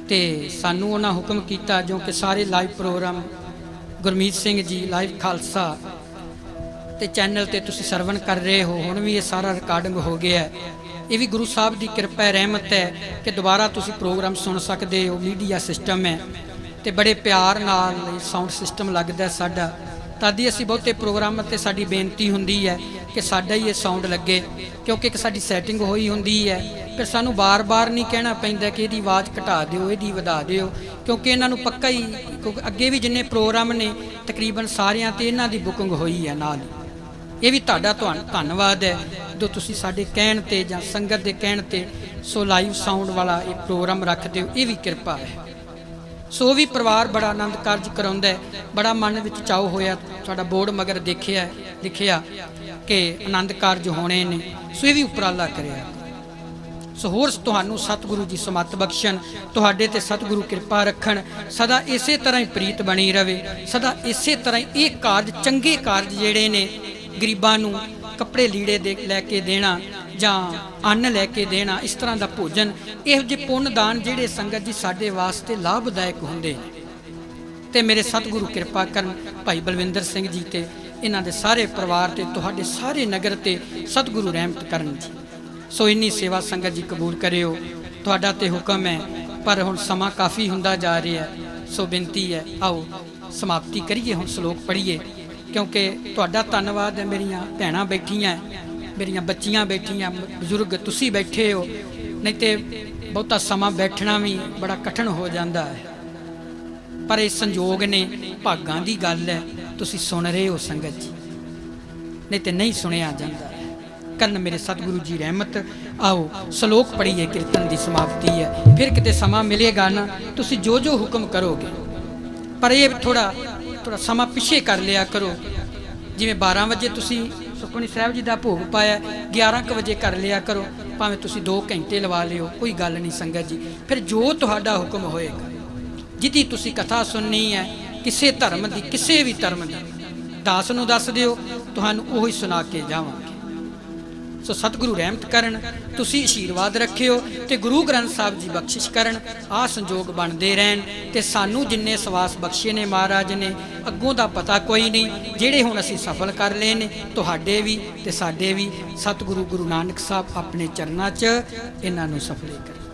ते सानू उन्हां हुक्म किया जो कि सारे live programme Gurmeet Singh ji live Khalsa ते चैनल ते तुसीं सरवण कर रहे हो, हुण भी ये सारा रिकॉर्डिंग हो गया है। ये भी गुरु साहब की कृपा है, रहमत है कि दोबारा तुसीं प्रोग्राम सुन सकते हो। मीडिया सिस्टम है तो बड़े प्यार नाल साउंड सिस्टम लगता है साडा, तद ही असीं बहुते प्रोग्राम ते साडी बेनती हुंदी है कि साडा ही ये साउंड लगे, क्योंकि एक साडी सैटिंग होई हुंदी है। फिर सानू बार बार नहीं कहना पैंदा कि इहदी आवाज़ घटा दिओ, इहदी वधा दिओ, क्योंकि इन्हां नूं पक्का ही, क्योंकि अगे भी जिन्ने प्रोग्राम ने तकरीबन सारियां ते इन्हां दी बुकिंग होई है नाल। ये भी तुहाडा धन्नवाद है जो तुसीं साडे कहण ते जां संगत दे कहण ते सो लाइव साउंड वाला ये प्रोग्राम रखदे हो, ये भी कृपा है। सो भी परिवार बड़ा आनंद कारज कराउंदा है। बड़ा मन विच चाओ होया, तुहाडा बोर्ड मगर देखिया लिखिया कि आनंद कारज होने ने, सो ये भी उपराला करिया। सो होर तुहानू सतगुरु जी समत बख्शण, तुहाडे ते सतगुरु कृपा रखण, सदा इसे तरह ही प्रीत बनी रहे, सदा इसे तरह ही ये कारज चंगे कारज जिहड़े ने गरीबां नूं कपड़े लीड़े दे लैके देना जां अन्न लैके देना, इस तरह का भोजन, इहो जिहे पुण्य दान जिहड़े संगत जी साडे वास्ते लाभदायक हुंदे ते मेरे सतगुरु कृपा करन। भाई बलविंदर सिंह जी ते इन्हां दे सारे परिवार ते तुहाडे सारे नगर ते सतगुरु रहमत करन जी। सो इन्नी सेवा संगत जी कबूल करियो, तुहाडा ते हुक्म है, पर हुण समा काफ़ी हुंदा जा रहा है। सो बेनती है आओ समाप्ति करिए, हुण श्लोक पढ़िए, क्योंकि तुहाडा धन्नवाद है। मेरियां भैणां बैठियां, मेरियां बच्चियां बैठियां, बजुर्ग तुसी बैठे हो, नहीं तो बहुता समा बैठना भी बड़ा कठिन हो जाता है। पर इस संजोग ने भागां दी गल है, तुसी सुन रहे हो संगत जी, नहीं तो नहीं सुनिया जाता है। करन मेरे सतगुरु जी रहमत। आओ श्लोक पढ़िए, कीर्तन की समाप्ति है। फिर किते समा मिलेगा ना, तुसी जो जो हुक्म करोगे, पर ये थोड़ा थोड़ा समा पिछे कर लिया करो। जिमें 12 बजे तुसी सुखमनी साहब जी का भोग पाया, 11 बजे कर लिया करो, भावें तुसी 2 घंटे लवा लियो, कोई गल नहीं संगत जी। फिर जो तुहाडा हुक्म होएगा, जिहदी तुसी कथा सुननी है, किसी धर्म की, किसी भी धर्म की, दास नूं दस दिओ, तुहानूं ओही सुना के जावांगे। ਸੋ ਸਤਿਗੁਰੂ ਰਹਿਮਤ ਕਰਨ, ਤੁਸੀਂ ਆਸ਼ੀਰਵਾਦ ਰੱਖਿਓ ਤੇ ਗੁਰੂ ਗ੍ਰੰਥ ਸਾਹਿਬ ਜੀ ਬਖਸ਼ਿਸ਼ ਕਰਨ। ਆਹ ਸੰਜੋਗ ਬਣਦੇ ਰਹਿਣ ਤੇ ਸਾਨੂੰ ਜਿੰਨੇ ਸਵਾਸ ਬਖਸ਼ੇ ਨੇ ਮਹਾਰਾਜ ਨੇ, ਅੱਗੋਂ ਦਾ ਪਤਾ ਕੋਈ ਨਹੀਂ, ਜਿਹੜੇ ਹੁਣ ਅਸੀਂ ਸਫਲ ਕਰ ਲਏ ਨੇ, ਤੁਹਾਡੇ ਵੀ ਤੇ ਸਾਡੇ ਵੀ। ਸਤਿਗੁਰੂ ਗੁਰੂ ਨਾਨਕ ਸਾਹਿਬ ਆਪਣੇ ਚਰਨਾਂ 'ਚ ਇਹਨਾਂ ਨੂੰ ਸਫਲੇ ਕਰੇ।